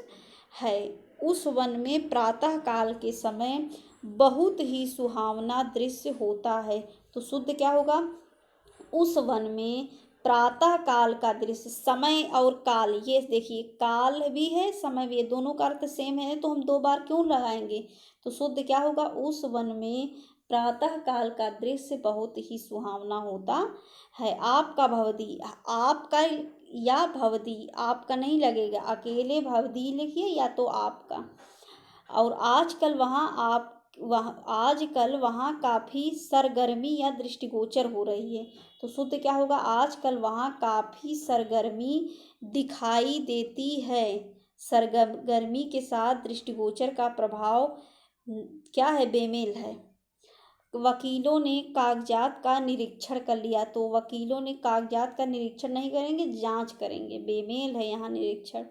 है। उस वन में प्रातः काल के समय बहुत ही सुहावना दृश्य होता है। तो शुद्ध क्या होगा, उस वन में प्रातः काल का दृश्य, समय और काल, ये देखिए काल भी है समय भी है, दोनों का अर्थ सेम है, तो हम 2 बार क्यों लगाएंगे। तो शुद्ध क्या होगा, उस वन में प्रातः काल का दृश्य बहुत ही सुहावना होता है। आपका भवदी, आपका या भवदी, आपका नहीं लगेगा, अकेले भवदी लिखिए या तो आपका। और आजकल वहाँ काफ़ी सरगर्मी या दृष्टिगोचर हो रही है। तो शुद्ध क्या होगा, आजकल वहाँ काफ़ी सरगर्मी दिखाई देती है। सरगर्मी के साथ दृष्टिगोचर का प्रभाव क्या है, बेमेल है। वकीलों ने कागजात का निरीक्षण कर लिया, तो वकीलों ने कागजात का निरीक्षण नहीं करेंगे, जांच करेंगे, बेमेल है यहाँ निरीक्षण।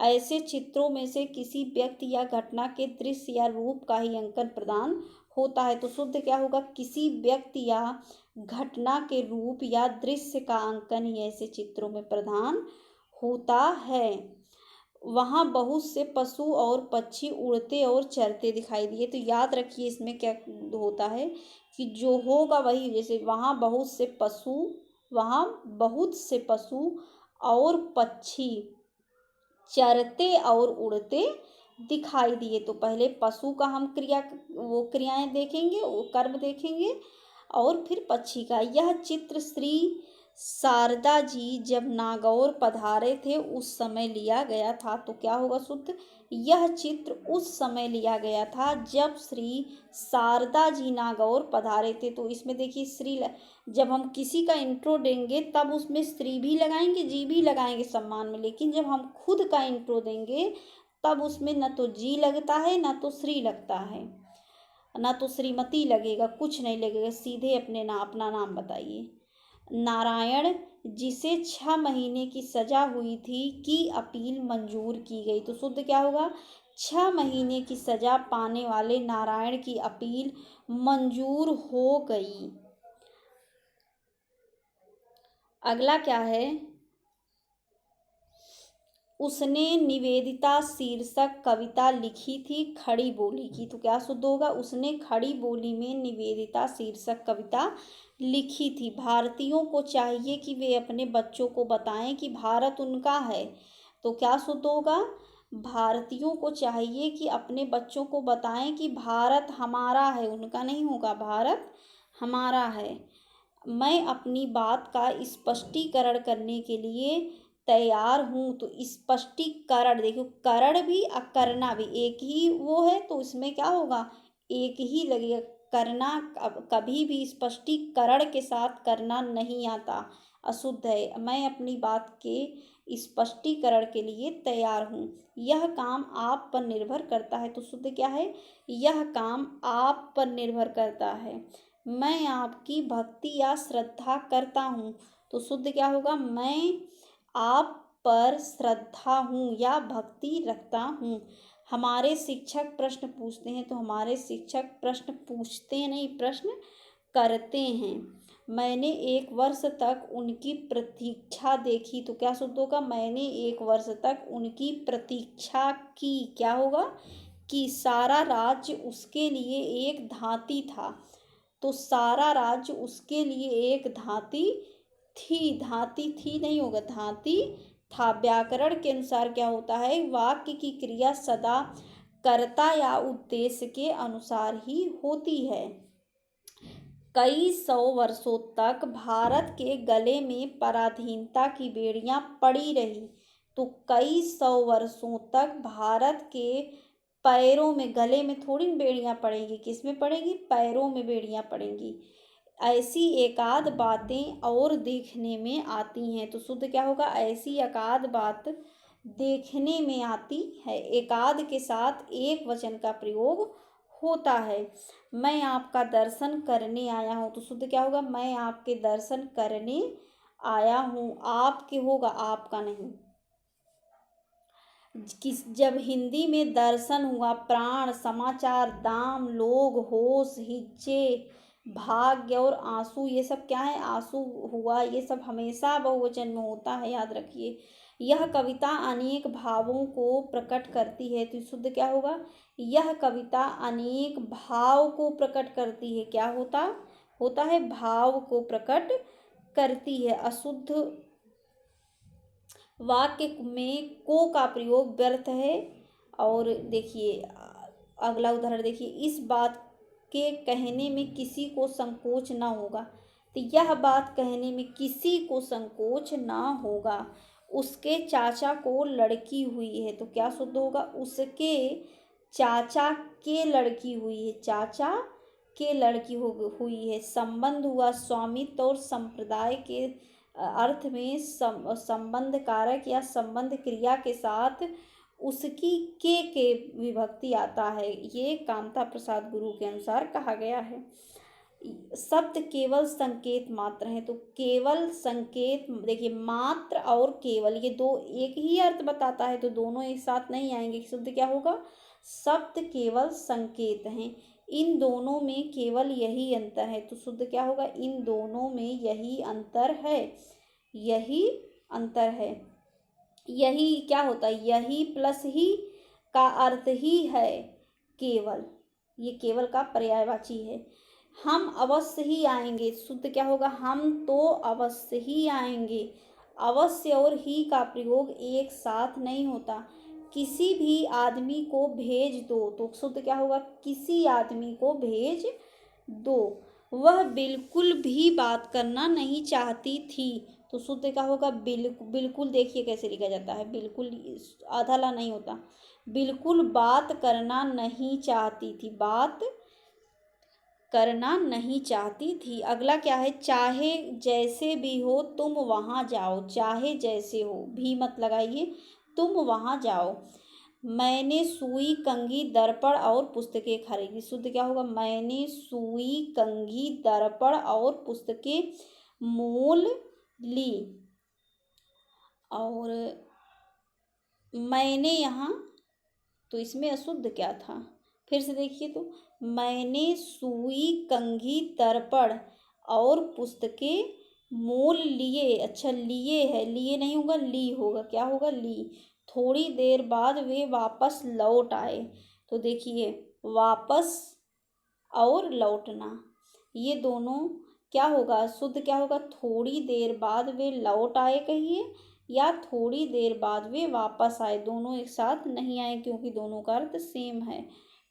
ऐसे चित्रों में से किसी व्यक्ति या घटना के दृश्य या रूप का ही अंकन प्रदान होता है, तो शुद्ध क्या होगा, किसी व्यक्ति या घटना के रूप या दृश्य का अंकन ही ऐसे चित्रों में प्रदान होता है। वहाँ बहुत से पशु और पक्षी उड़ते और चरते दिखाई दिए, तो याद रखिए इसमें क्या होता है कि जो होगा वही, जैसे वहाँ बहुत से पशु और पक्षी चरते और उड़ते दिखाई दिए, तो पहले पशु का हम क्रियाएं देखेंगे, वो कर्म देखेंगे, और फिर पक्षी का। यह चित्र श्री शारदा जी जब नागौर पधारे थे उस समय लिया गया था, तो क्या होगा शुद्ध, यह चित्र उस समय लिया गया था जब श्री शारदा जी नागौर पधारे थे। तो इसमें देखिए जब हम किसी का इंट्रो देंगे तब उसमें स्त्री भी लगाएंगे, जी भी लगाएंगे सम्मान में, लेकिन जब हम खुद का इंट्रो देंगे तब उसमें न तो जी लगता है न तो श्री लगता है, ना तो श्रीमती लगेगा, कुछ नहीं लगेगा, सीधे अपना नाम बताइए। नारायण जिसे 6 महीने की सजा हुई थी की अपील मंजूर की गई, तो शुद्ध क्या होगा, 6 महीने की सजा पाने वाले नारायण की अपील मंजूर हो गई। अगला क्या है, उसने निवेदिता शीर्षक कविता लिखी थी खड़ी बोली की, तो क्या शुद्ध होगा, उसने खड़ी बोली में निवेदिता शीर्षक कविता लिखी थी। भारतीयों को चाहिए कि वे अपने बच्चों को बताएं कि भारत उनका है, तो क्या शुद्ध होगा, भारतीयों को चाहिए कि अपने बच्चों को बताएं कि भारत हमारा है, उनका नहीं होगा, भारत हमारा है। मैं अपनी बात का स्पष्टीकरण करने के लिए तैयार हूँ, तो स्पष्टीकरण देखो, करण भी और करना भी एक ही वो है, तो इसमें क्या होगा, एक ही लगेगा, करना कभी भी स्पष्टीकरण के साथ करना नहीं आता, अशुद्ध है। मैं अपनी बात के स्पष्टीकरण के लिए तैयार हूँ, यह काम आप पर निर्भर करता है, तो शुद्ध क्या है, यह काम आप पर निर्भर करता है। मैं आपकी भक्ति या श्रद्धा करता हूँ, तो शुद्ध क्या होगा, मैं आप पर श्रद्धा हूँ या भक्ति रखता हूँ। हमारे शिक्षक प्रश्न पूछते हैं, तो हमारे शिक्षक प्रश्न पूछते नहीं, प्रश्न करते हैं। मैंने 1 वर्ष तक उनकी प्रतीक्षा देखी, तो क्या शुद्ध होगा, मैंने 1 वर्ष तक उनकी प्रतीक्षा की, क्या होगा, कि सारा राज्य उसके लिए एक धांति था, तो सारा राज्य उसके लिए एक धांति थी, धांति थी नहीं होगा, धांति था। व्याकरण के अनुसार क्या होता है, वाक्य की क्रिया सदा कर्ता या उद्देश्य के अनुसार ही होती है। कई 100 वर्षों तक भारत के गले में पराधीनता की बेड़ियां पड़ी रही, तो कई 100 वर्षों तक भारत के पैरों में, गले में थोड़ी बेड़ियां पड़ेंगी, किस में पड़ेगी, पैरों में बेड़ियां पड़ेंगी। ऐसी एकाध बातें और देखने में आती हैं, तो शुद्ध क्या होगा, ऐसी एकाध बात देखने में आती है, एकाध के साथ एक वचन का प्रयोग होता है। मैं आपका दर्शन करने आया हूँ, तो शुद्ध क्या होगा, मैं आपके दर्शन करने आया हूँ, आपके होगा, आपका नहीं। जब हिंदी में दर्शन हुआ, प्राण, समाचार, दाम, लोग, होश, हिज्जे, भाग्य और आंसू, ये सब क्या है, आंसू हुआ, ये सब हमेशा बहुवचन में होता है, याद रखिए। यह कविता अनेक भावों को प्रकट करती है, तो शुद्ध क्या होगा, यह कविता अनेक भाव को प्रकट करती है, क्या होता है, भाव को प्रकट करती है। अशुद्ध वाक्य में को का प्रयोग व्यर्थ है। और देखिए अगला उदाहरण देखिए, इस बात के कहने में किसी को संकोच ना होगा, तो यह बात कहने में किसी को संकोच ना होगा। उसके चाचा को लड़की हुई है, तो क्या शुद्ध होगा, उसके चाचा के लड़की हुई है, चाचा के लड़की हुई है। संबंध हुआ स्वामित्व और संप्रदाय के अर्थ में संबंध कारक या संबंध क्रिया के साथ उसकी के विभक्ति आता है, ये कामता प्रसाद गुरु के अनुसार कहा गया है। शब्द केवल संकेत मात्र हैं। तो केवल संकेत, देखिए मात्र और केवल ये दो एक ही अर्थ बताता है, तो दोनों एक साथ नहीं आएंगे। शुद्ध क्या होगा? शब्द केवल संकेत हैं, इन दोनों में केवल यही अंतर है। तो शुद्ध क्या होगा? इन दोनों में यही अंतर है, यही अंतर है। यही क्या होता है? यही प्लस ही का अर्थ ही है केवल, ये केवल का पर्यायवाची है। हम अवश्य ही आएंगे, शुद्ध क्या होगा? हम तो अवश्य ही आएंगे। अवश्य और ही का प्रयोग एक साथ नहीं होता। किसी भी आदमी को भेज दो, तो शुद्ध क्या होगा? किसी आदमी को भेज दो। वह बिल्कुल भी बात करना नहीं चाहती थी, तो शुद्ध क्या होगा? बिल्कुल। बिल्कुल देखिए कैसे लिखा जाता है, बिल्कुल आधा ला नहीं होता। बिल्कुल बात करना नहीं चाहती थी, बात करना नहीं चाहती थी। अगला क्या है? चाहे जैसे भी हो तुम वहाँ जाओ, चाहे जैसे हो भी मत लगाइए, तुम वहाँ जाओ। मैंने सुई, कंघी, दर्पण और पुस्तकें खरीदी। शुद्ध क्या होगा? मैंने सुई, कंघी, दर्पण और पुस्तकें मोल ली। और मैंने यहाँ, तो इसमें अशुद्ध क्या था? फिर से देखिए, तो मैंने सुई, कंघी, दर्पण और पुस्तकें मोल लिए। अच्छा, लिए है, लिए नहीं होगा, ली होगा। क्या होगा? ली। थोड़ी देर बाद वे वापस लौट आए। तो देखिए, वापस और लौटना, ये दोनों क्या होगा? शुद्ध क्या होगा? थोड़ी देर बाद वे लौट आए कहिए, या थोड़ी देर बाद वे वापस आए, दोनों एक साथ नहीं आए क्योंकि दोनों का अर्थ सेम है।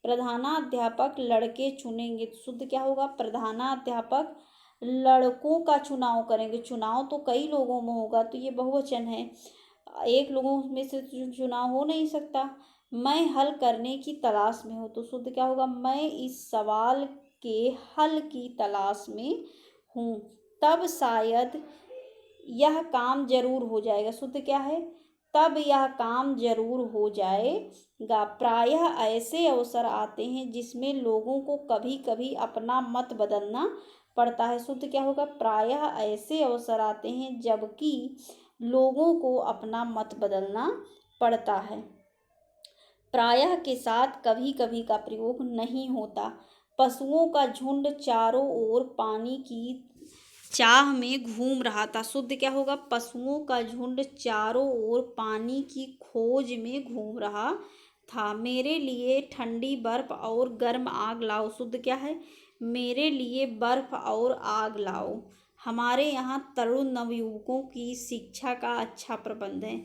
प्रधानाध्यापक लड़के चुनेंगे, तो शुद्ध क्या होगा? प्रधानाध्यापक लड़कों का चुनाव करेंगे। चुनाव तो कई लोगों में होगा, तो ये बहुवचन है, एक लोगों में से चुनाव हो नहीं सकता। मैं हल करने की तलाश में हूँ, तो शुद्ध क्या होगा? मैं इस सवाल के हल की तलाश में हूँ, तब शायद यह काम जरूर हो जाएगा। शुद्ध क्या है? तब यह काम जरूर हो जाएगा। प्रायः ऐसे अवसर आते हैं जिसमें लोगों को कभी कभी अपना मत बदलना पड़ता है। शुद्ध क्या होगा? प्रायः ऐसे अवसर आते हैं जबकि लोगों को अपना मत बदलना पड़ता है। प्रायः के साथ कभी कभी का प्रयोग नहीं होता। पशुओं का झुंड चारों ओर पानी की चाह में घूम रहा था। शुद्ध क्या होगा? पशुओं का झुंड चारों ओर पानी की खोज में घूम रहा था। मेरे लिए ठंडी बर्फ और गर्म आग लाओ। शुद्ध क्या है? मेरे लिए बर्फ और आग लाओ। हमारे यहाँ तरुण नवयुवकों की शिक्षा का अच्छा प्रबंध है।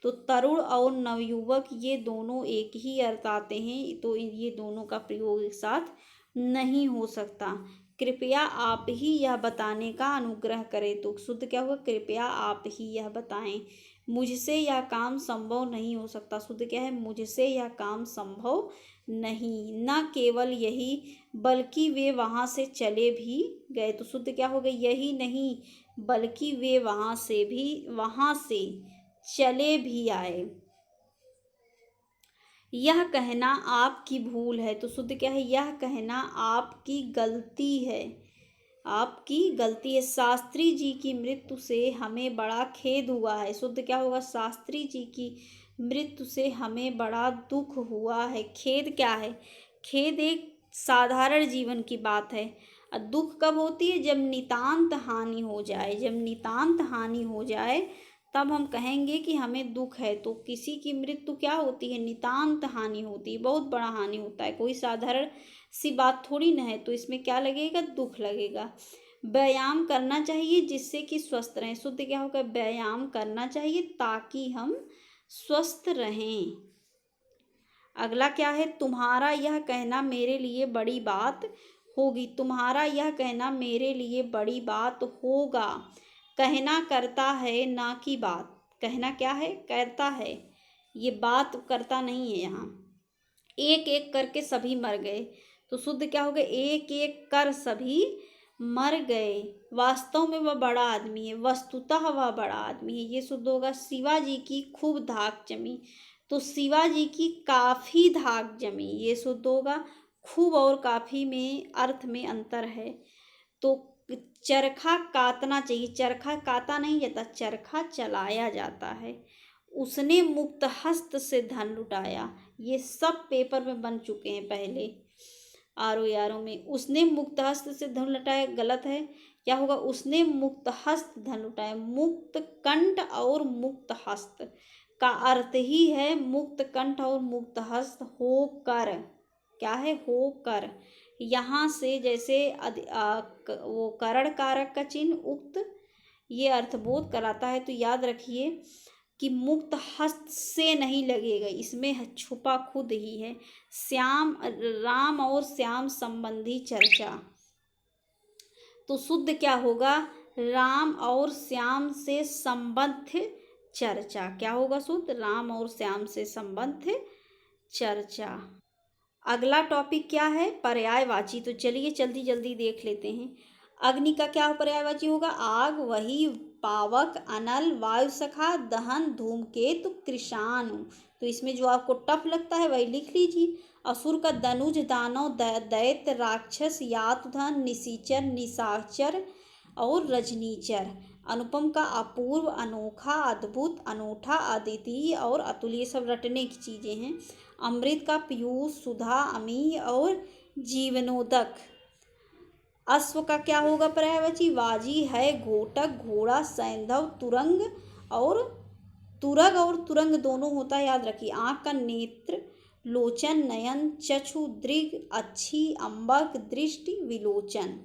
तो तरुण और नवयुवक ये दोनों एक ही अर्थ आते हैं, तो ये दोनों का प्रयोग एक साथ नहीं हो सकता। कृपया आप ही यह बताने का अनुग्रह करें, तो शुद्ध क्या होगा? कृपया आप ही यह बताएं। मुझसे यह काम संभव नहीं हो सकता। शुद्ध क्या है? मुझसे यह काम संभव नहीं। न केवल यही बल्कि वे वहाँ से चले भी गए। तो शुद्ध क्या होगा? यही नहीं बल्कि वे वहाँ से चले भी आए। यह कहना आपकी भूल है। तो शुद्ध क्या है? यह कहना आपकी गलती है, आपकी गलती है। शास्त्री जी की मृत्यु से हमें बड़ा खेद हुआ है। शुद्ध क्या होगा? शास्त्री जी की मृत्यु से हमें बड़ा दुख हुआ है। खेद क्या है? खेद एक साधारण जीवन की बात है। और दुख कब होती है? जब नितांत हानि हो जाए। जब नितांत हानि हो जाए तब हम कहेंगे कि हमें दुख है। तो किसी की मृत्यु क्या होती है? नितांत हानि होती है, बहुत बड़ा हानि होता है, कोई साधारण सी बात थोड़ी ना है। तो इसमें क्या लगेगा? दुख लगेगा। व्यायाम करना चाहिए जिससे कि स्वस्थ रहें। शुद्ध क्या होगा? व्यायाम करना चाहिए ताकि हम स्वस्थ रहें। अगला क्या है? तुम्हारा यह कहना मेरे लिए बड़ी बात होगी। तुम्हारा यह कहना मेरे लिए बड़ी बात होगा। कहना करता है ना कि बात। कहना क्या है? करता है, ये बात करता नहीं है। यहाँ एक एक करके सभी मर गए। तो शुद्ध क्या हो गया? एक एक कर सभी मर गए। वास्तव में वह बड़ा आदमी है, वस्तुतः वह बड़ा आदमी है, ये शुद्ध होगा। शिवाजी की खूब धाक जमी। तो शिवाजी की काफ़ी धाक जमी, ये शुद्ध होगा। खूब और काफ़ी में अर्थ में अंतर है। तो चरखा कातना चाहिए, चरखा काता नहीं जाता, चरखा चलाया जाता है। उसने मुक्त हस्त से धन लुटाया। ये सब पेपर में बन चुके हैं पहले आरो यारों में। उसने मुक्त हस्त से धन लुटाया गलत है, क्या होगा? उसने मुक्त हस्त धन लुटाया। मुक्त कंठ और मुक्त हस्त का अर्थ ही है मुक्त कंठ और मुक्त हस्त होकर। क्या है? होकर। यहाँ से जैसे वो करण कारक का चिन्ह उक्त ये अर्थबोध कराता है, तो याद रखिए कि मुक्त हस्त से नहीं लगेगा, इसमें छुपा खुद ही है। श्याम, राम और श्याम संबंधी चर्चा, तो शुद्ध क्या होगा? राम और श्याम से संबद्ध चर्चा। क्या होगा शुद्ध? राम और श्याम से संबद्ध चर्चा। अगला टॉपिक क्या है? पर्यायवाची। तो चलिए जल्दी जल्दी देख लेते हैं। अग्नि का क्या पर्यायवाची होगा? आग, वही, पावक, अनल, वायु सखा, दहन, धूमकेतु, कृशानु। तो इसमें जो आपको टफ लगता है वही लिख लीजिए। असुर का दनुज, दानव, दैत्य, राक्षस, यातधन, निशिचर, निशाचर और रजनीचर। अनुपम का अपूर्व, अनोखा, अद्भुत, अनूठा, अद्वितीय और अतुल्य, सब रटने की चीज़ें हैं। अमृत का पीयूष, सुधा, अमीय और जीवनोदक। अश्व का क्या होगा पर्यायवाची? वाजी है, घोटक, घोड़ा, सैंधव, तुरग और तुरंग दोनों होता है, याद रखिए। आँख का नेत्र, लोचन, नयन, चक्षु, दृग, अच्छी, अम्बक, दृष्टि, विलोचन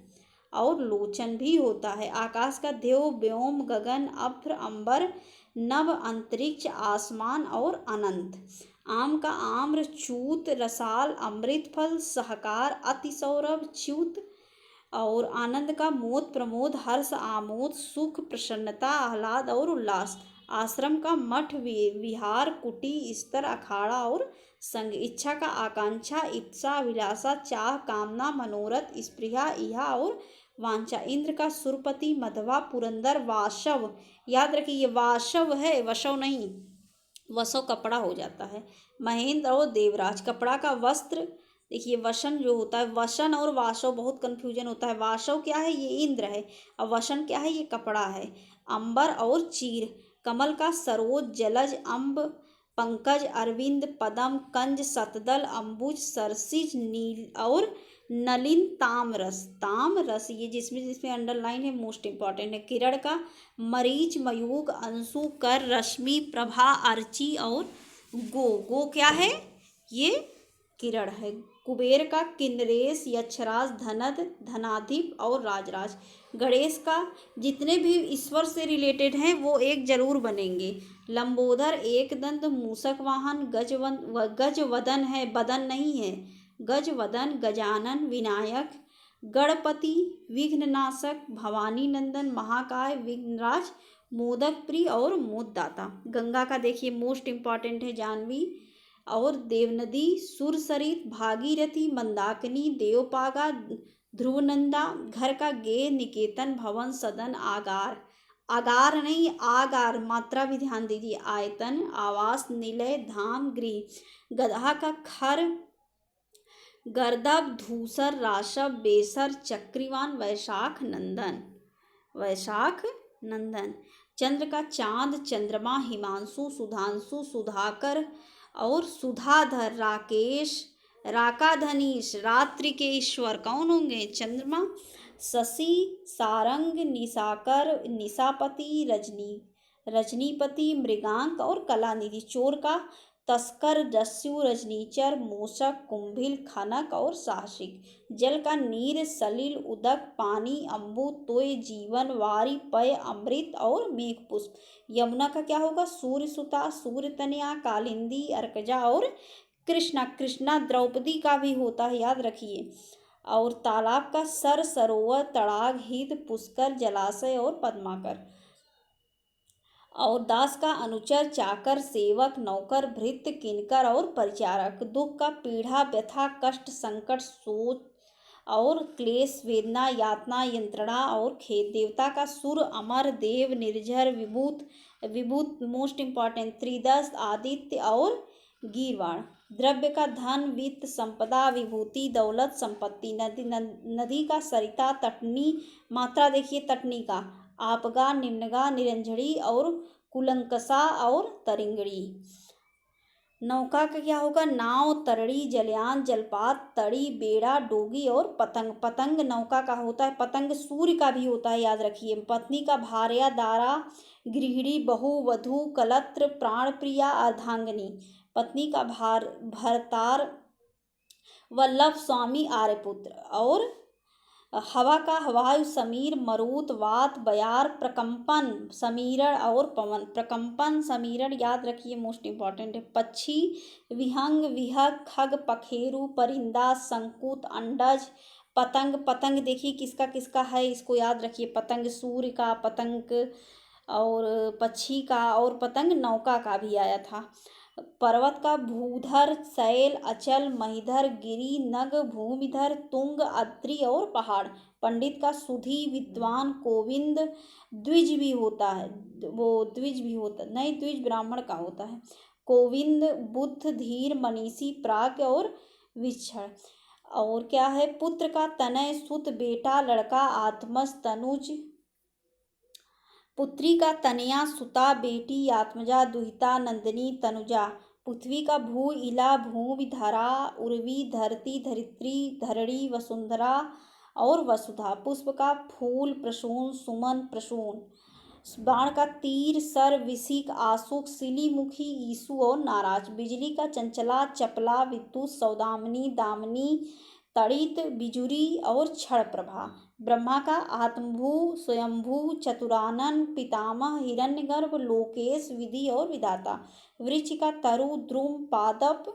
और लोचन भी होता है। आकाश का देव, व्योम, गगन, अभ्र, अंबर, नभ, अंतरिक्ष, आसमान और अनंत। आम का आम्र, चूत, रसाल, अमृत फल, सहकार, अतिसौरभ, च्युत और आनंद का मोद, प्रमोद, हर्ष, आमोद, सुख, प्रसन्नता, आह्लाद और उल्लास। आश्रम का मठ, विहार, कुटी, स्तर, अखाड़ा और संग। इच्छा का आकांक्षा, इच्छा, अभिलाषा, चाह, कामना, मनोरथ, स्पृहा, इहा और वांछा। इंद्र का सुरपति, मधवा, पुरंदर, वाशव। याद रखिए ये वाशव है, वशव नहीं, वसव कपड़ा हो जाता है। महेंद्र और देवराज। कपड़ा का वस्त्र, देखिए वसन जो होता है, वसन और वाशव बहुत कंफ्यूजन होता है। वाशव क्या है? ये इंद्र है। और वसन क्या है? ये कपड़ा है। अंबर और चीर। कमल का सरोज, जलज, अम्ब, पंकज, अरविंद, पदम, कंज, सतदल, अम्बुज, सरसिज, नील और नलिन, तामरस। तामरस ये जिसमें जिसमें अंडरलाइन है, मोस्ट इंपॉर्टेंट है। किरण का मरीच, मयूग, अंशु, कर, रश्मि, प्रभा, अर्ची और गो क्या है? ये किरण है। कुबेर का किन्नरेश, यक्षराज, धनद, धनाधिप और राजराज। गणेश का जितने भी ईश्वर से रिलेटेड हैं वो एक जरूर बनेंगे। लंबोदर, एक दंत, मूषक वाहन, गजवदन है, बदन नहीं है, गजवदन, गजानन, विनायक, गणपति, विघ्ननाशक, भवानी नंदन, महाकाय, विघ्नराज, मोदक प्रिय और मोददाता। गंगा का देखिए मोस्ट इंपॉर्टेंट है, जाह्नवी और देवनदी, सुरसरित, भागीरथी, मंदाकिनी, देवपागा, ध्रुवनंदा। घर का गे, निकेतन, भवन, सदन, आगार, आगार नहीं आगार, मात्रा भी ध्यान दीजिए। आयतन, आवास, निलय, धाम, गृह। गधा का खर, गर्दभ, धूसर, राशव, बेसर, चक्रीवान, वैशाख नंदन, वैशाख नंदन। चंद्र का चांद, चंद्रमा, हिमांशु, सुधांशु, सुधाकर और सुधाधर, राकेश, राकाधनीश। रात्रि के ईश्वर कौन होंगे? चंद्रमा। शशि, सारंग, निशाकर, निशापति, रजनीपति, मृगांक और कलानिधि। चोर का तस्कर, दस्यु, रजनीचर, मूषक, कुंभिल, खनक और साहसिक। जल का नीर, सलिल, उदक, पानी, अम्बु, तोय, जीवन, वारी, पय, अमृत और मेघपुष्प। यमुना का क्या होगा? सूर्य सुता, सूर्य तनया, कालिंदी, अर्कजा और कृष्णा। कृष्णा द्रौपदी का भी होता है, याद रखिए। और तालाब का सर, सरोवर, तड़ाग, हित, पुष्कर, जलाशय और पद्माकर। और दास का अनुचर, चाकर, सेवक, नौकर, भृत्य, किनकर और परिचारक। दुख का पीड़ा, व्यथा, कष्ट, संकट, शोक और क्लेश, वेदना, यातना, यंत्रणा और खेद। देवता का सुर, अमर, देव, निर्झर, विभूत, मोस्ट इंपॉर्टेंट, त्रिदश, आदित्य और गीरवाड़। द्रव्य का धन, वित्त, संपदा, विभूति, दौलत, संपत्ति। नदी का सरिता, तटनी। मात्रा देखिए तटनी का, आपगा, निम्नगा, निरंजनी और कुलंकसा और तरिंगड़ी। नौका का क्या होगा, नाव, तरड़ी, जलयान, जलपात, तड़ी, बेड़ा, डोगी और पतंग। पतंग नौका का होता है, पतंग सूर्य का भी होता है, याद रखिए। पत्नी का भार्या, दारा, गृहिणी, बहू, वधू, कलत्र, प्राण प्रिया, अर्धांगिनी। पत्नी का भरतार, वल्लभ, स्वामी, आर्यपुत्र। और हवा का वायु, समीर, मरुत, वात, बयार, प्रकंपन, समीरण और पवन। प्रकंपन, समीरण याद रखिए, मोस्ट इंपॉर्टेंट है। पक्षी, विहंग, विहग, खग, पखेरु, परिंदा, संकुत, अंडज। पतंग, पतंग देखिए किसका किसका है, इसको याद रखिए। पतंग सूर्य का, पतंग और पक्षी का, और पतंग नौका का भी आया था। पर्वत का भूधर, शैल, अचल, महीधर, गिरि, नग, भूमिधर, तुंग, अद्रि और पहाड़। पंडित का सुधी, विद्वान, गोविंद। द्विज भी होता है, वो द्विज भी होता नहीं, द्विज ब्राह्मण का होता है। गोविंद, बुद्ध, धीर, मनीषी, प्राज्ञ और विचक्षण। और क्या है, पुत्र का तनय, सुत, बेटा, लड़का, आत्मज, तनुज। पुत्री का तनया, सुता, बेटी, आत्मजा, दुहिता, नंदिनी, तनुजा। पृथ्वी का भू, इला, भूमि, धरा, उर्वी, धरती, धरित्री, धरणी, वसुंधरा और वसुधा। पुष्प का फूल, प्रसून, सुमन, प्रसून। बाण का तीर, सर, विशिक, आशुक, सिलीमुखी, ईसु और नाराज। बिजली का चंचला, चपला, विद्युत, सौदामिनी, दामिनी, तड़ित, बिजुरी और क्षण प्रभा। ब्रह्मा का आत्मभू, स्वयंभू, चतुरानन, पितामह, हिरण्यगर्भ, लोकेश, विधि और विधाता। वृक्ष का तरु, द्रुम, पादप,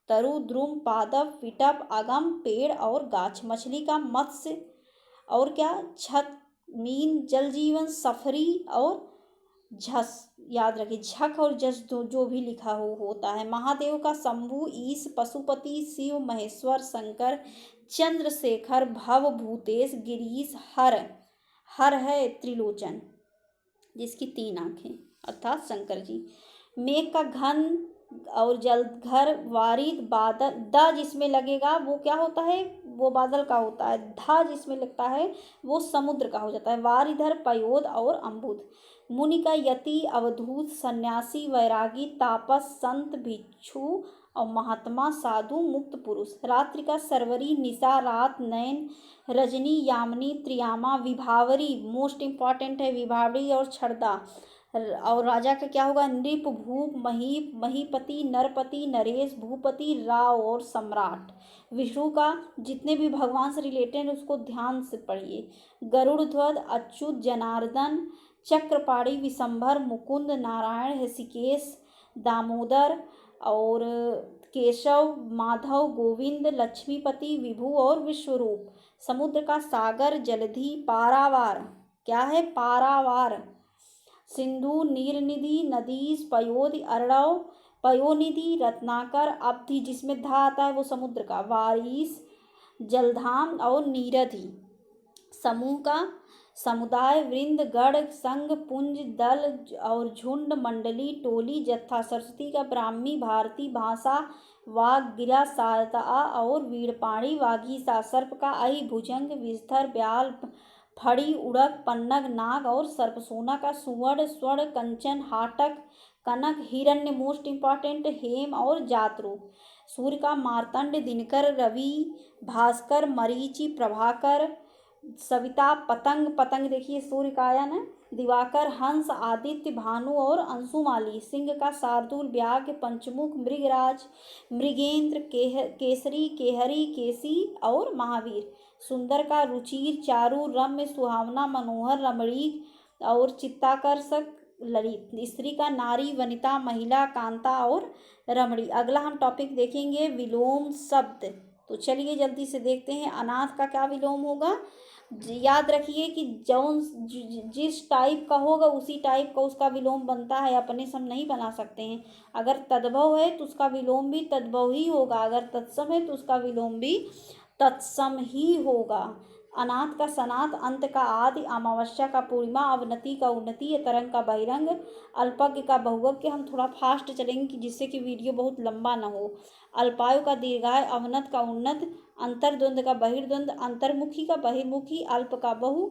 तरु, द्रुम, पादप, विटप, अगम, पेड़ और गाछ। मछली का मत्स्य और क्या, छत, मीन, जल जीवन, सफरी और झस। याद रखिए, झक और जस जो भी लिखा होता है। महादेव का शंभु, ईश, पशुपति, शिव, महेश्वर, शंकर, चंद्रशेखर, भव, भूतेश, गिरीश, हर। हर है त्रिलोचन जिसकी 3 आंखें, अर्थात शंकर जी। मेघ का घन और जलधर, वारिद, बादल। द जिसमें लगेगा वो क्या होता है, वो बादल का होता है। धा जिसमें लगता है वो समुद्र का हो जाता है। वारिधर, पयोद और अम्बुद। मुनि का यति, अवधूत, सन्यासी, वैरागी, तापस, संत, भिक्षु और महात्मा, साधु, मुक्त पुरुष। रात्रि का सर्वरी, निशा, रात, नयन, रजनी, यामिनी, त्रियामा, विभावरी, मोस्ट इंपॉर्टेंट है, विभावरी और छड़दा। और राजा का क्या होगा, नृप, भूप, महीप, महीपति, नरपति, नरेश, भूपति, राव और सम्राट। विष्णु का जितने भी भगवान से रिलेटेड उसको ध्यान से पढ़िए। गरुड़ ध्वज, अच्युत, जनार्दन, चक्रपाणी, विशंभर, मुकुंद, नारायण, ऋषिकेश, दामोदर और केशव, माधव, गोविंद, लक्ष्मीपति, विभु और विश्वरूप। समुद्र का सागर, जलधि, पारावार। क्या है, पारावार। सिंधु, नीलनिधि, नदीस, पयोधि, अर्णव, पयोनिधि, रत्नाकर, अब्धि जिसमें धा आता है वो समुद्र का, वारिस, जलधाम और नीरधि। समूह का समुदाय, वृंद, गढ़, संघ, पुंज, दल और झुंड, मंडली, टोली, जत्था। सरस्वती का ब्राह्मी, भारती, भाषा, वाग, गिरा, शारदा और वीरपाणी, वागीसा। सर्प का अहि, भुजंग, विस्तर, ब्याल, फड़ी, उड़क, पन्नग, नाग और सर्प। सोना का सुवर्ण, स्वर्ण, कंचन, हाटक, कनक, हिरण्य, मोस्ट इंपॉर्टेंट, हेम और जातरूप। सूर्य का मार्तंड, दिनकर, रवि, भास्कर, मरीचि, प्रभाकर, सविता, पतंग। पतंग देखिए सूर्य का आया ना। दिवाकर, हंस, आदित्य, भानु और अंशुमाली। सिंह का शार्दूल, व्याघ्र, पंचमुख, मृगराज, मृगेंद्र, केसरी, केहरी, केसी और महावीर। सुंदर का रुचिर, चारु, रम्य, सुहावना, मनोहर, रमणीक और चित्ताकर्षक, ललित। स्त्री का नारी, वनिता, महिला, कांता और रमणी। अगला हम टॉपिक देखेंगे विलोम शब्द। तो चलिए जल्दी से देखते हैं। अनाथ का क्या विलोम होगा, याद रखिए कि जौन जिस टाइप का होगा उसी टाइप का उसका विलोम बनता है, अपने सम नहीं बना सकते हैं। अगर तद्भव है तो उसका विलोम भी तद्भव ही होगा, अगर तत्सम है तो उसका विलोम भी तत्सम ही होगा। अनाथ का सनात, अंत का आदि, अमावस्या का पूर्णिमा, अवनति का उन्नति, तरंग का बहिरंग, अल्पज्ञ का बहुज्ञ। हम थोड़ा फास्ट चलेंगे कि जिससे कि वीडियो बहुत लंबा ना हो। अल्पायु का दीर्घायु, अवनत का उन्नत, अंतर्द्वंद का बहिर्द्वंद, अंतर्मुखी का बहिर्मुखी, अल्प का बहु,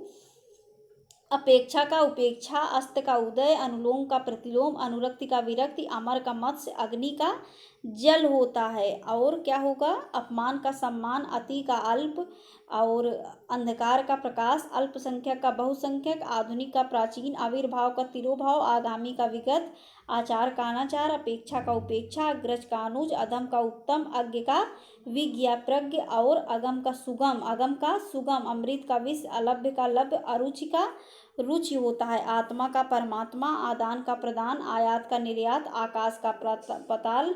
अपेक्षा का उपेक्षा, अस्त का उदय, अनुलोम का प्रतिलोम, अनुरक्ति का विरक्ति, अमर का मत्स्य, अग्नि का जल होता है। और क्या होगा? अपमान का सम्मान, अति का अल्प, और अंधकार का प्रकाश, अल्पसंख्यक का बहुसंख्यक, आधुनिक का प्राचीन, आविर्भाव का तिरोभाव, आगामी का विगत, आचार का अनाचार, अपेक्षा का उपेक्षा, अग्रज का अनुज, अधम का उत्तम, अज्ञ का विज्ञा प्रज्ञ, और अगम का सुगम, अगम का सुगम, अमृत का विष, अलभ्य का लभ्य, अरुचि का रुचि होता है। आत्मा का परमात्मा, आदान का प्रदान, आयात का निर्यात, आकाश का पताल,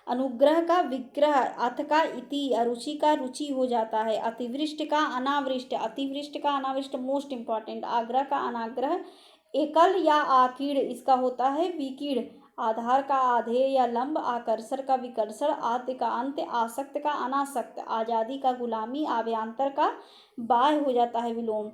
अनुग्रह का विग्रह, अथ का इति, अरुचि का रुचि हो जाता है। अतिवृष्टि का अनावृष्ट, अतिवृष्टि का अनावृष्ट मोस्ट इंपॉर्टेंट, आग्रह का अनाग्रह, एकल या आकीड़ इसका होता है विकीड़, आधार का आधेय या लंब, आकर्षण का विकर्षण, आद्य का अंत, आसक्त का अनासक्त, आजादी का गुलामी, आभ्यंतर का बाह्य हो जाता है विलोम,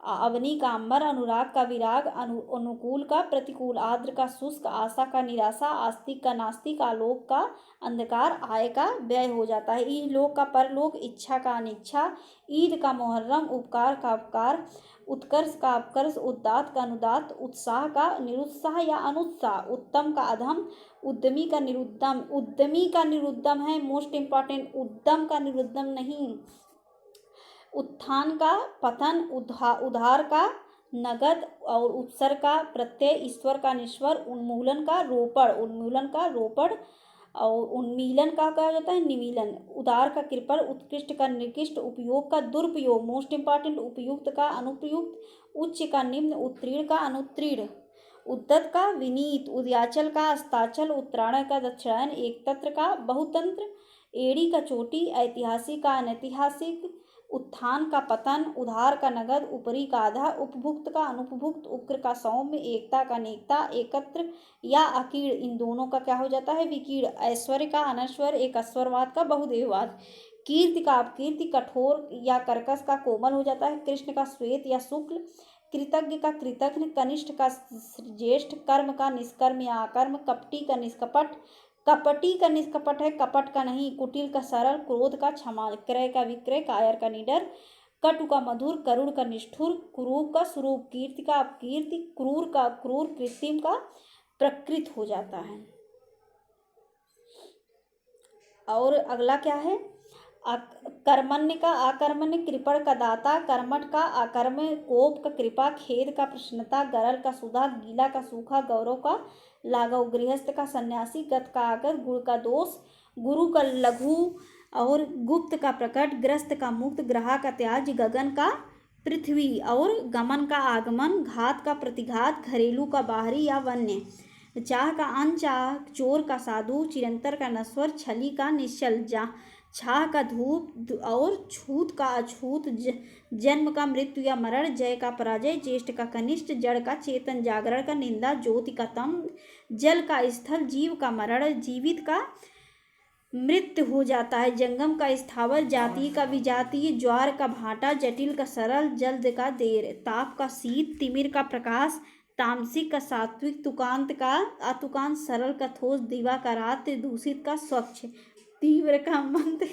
अवनी का अंबर, अनुराग का विराग, अनुकूल का प्रतिकूल, आर्द्र का शुष्क, आशा का निराशा, आस्तिक का नास्तिक, आलोक का अंधकार, आय का व्यय हो जाता है। इहलोक का परलोक, इच्छा का अनिच्छा, ईद का मुहर्रम, उपकार का उपकार, उत्कर्ष का अपकर्ष, उदात्त का अनुदात, उत्साह का निरुत्साह या अनुत्साह, उत्तम का अधम, उद्यमी का निरुद्दम, उद्यमी का निरुद्दम है मोस्ट इंपॉर्टेंट, उद्दम का निरुद्दम नहीं, उत्थान का पतन, उधार का नगद, और उपसर्ग का प्रत्यय, ईश्वर का निश्वर, उन्मूलन का रोपण, उन्मूलन का रोपण, और उन्मीलन का कहा जाता है निमीलन, उदार का कृपण, उत्कृष्ट का निकृष्ट, उपयोग का दुरुपयोग मोस्ट इंपॉर्टेंट, उपयुक्त का अनुपयुक्त, उच्च का निम्न, उत्तीर्ण का अनुत्तीर्ण, उद्दत का विनीत, उदयाचल का अस्ताचल, उत्तरायण का दक्षिणायन, एकतंत्र का बहुतंत्र, एड़ी का चोटी, ऐतिहासिक का अनैतिहासिक, उत्थान का पतन, उधार का नगद, ऊपरी का आधा, उपभुक्त का अनुपभुक्त, उग्र का सौम्य, एकता का नेकता, एकत्र या अकीड़ इन दोनों का क्या हो जाता है विकीड़, ऐश्वर्य का अनश्वर, एक अस्वरवाद का बहुदेववाद, कीर्ति का अपकीर्ति, कठोर या कर्कश का कोमल हो जाता है, कृष्ण का श्वेत या शुक्ल, कृतज्ञ का कृतघ्न, कनिष्ठ का ज्येष्ठ, कर्म का निष्कर्म या अकर्म, कपटी का निष्कपट, कपटी का निष्कपट है कपट का नहीं, कुटिल का सरल, क्रोध का क्षमा, क्रय का विक्रय, कायर का निडर, कटु का मधुर, करुण का निष्ठुर, कुरूप का स्वरूप, कीर्ति का अपकीर्ति, क्रूर का क्रूर, कृत्रिम का प्रकृत हो जाता है। और अगला क्या है? कर्मण्य का आकर्मण्य, कृपण का दाता, कर्मठ का अकर्म, कोप का कृपा, खेद का प्रसन्नता, गरल का सुधा, गीला का सूखा, गौरव का लाघव, गृहस्थ का सन्यासी, गत का आगत, गुण का दोष, गुरु का लघु, और गुप्त का प्रकट, ग्रस्त का मुक्त, ग्रहा का त्याज, गगन का पृथ्वी, और गमन का आगमन, घात का प्रतिघात, घरेलू का बाहरी या वन्य, चाह का अनचाह, चोर का साधु, चिरंतर का नश्वर, छली का निश्चल, छाह का धूप, और छूत का अछूत, जन्म का मृत्यु या मरण, जय का पराजय, ज्येष्ठ का कनिष्ठ, जड़ का चेतन, जागरण का निंदा, ज्योति का तम, जल का स्थल, जीव का मरण, जीवित का मृत्यु हो जाता है, जंगम का स्थावर, जातीय का विजातीय, ज्वार का भाटा, जटिल का सरल, जल्द का देर, ताप का शीत, तिमिर का प्रकाश, तामसिक का सात्विक, तुकांत का अतुकांत, सरल का ठोस, दिवा का रात, दूषित का स्वच्छ, तीव्र का मंद।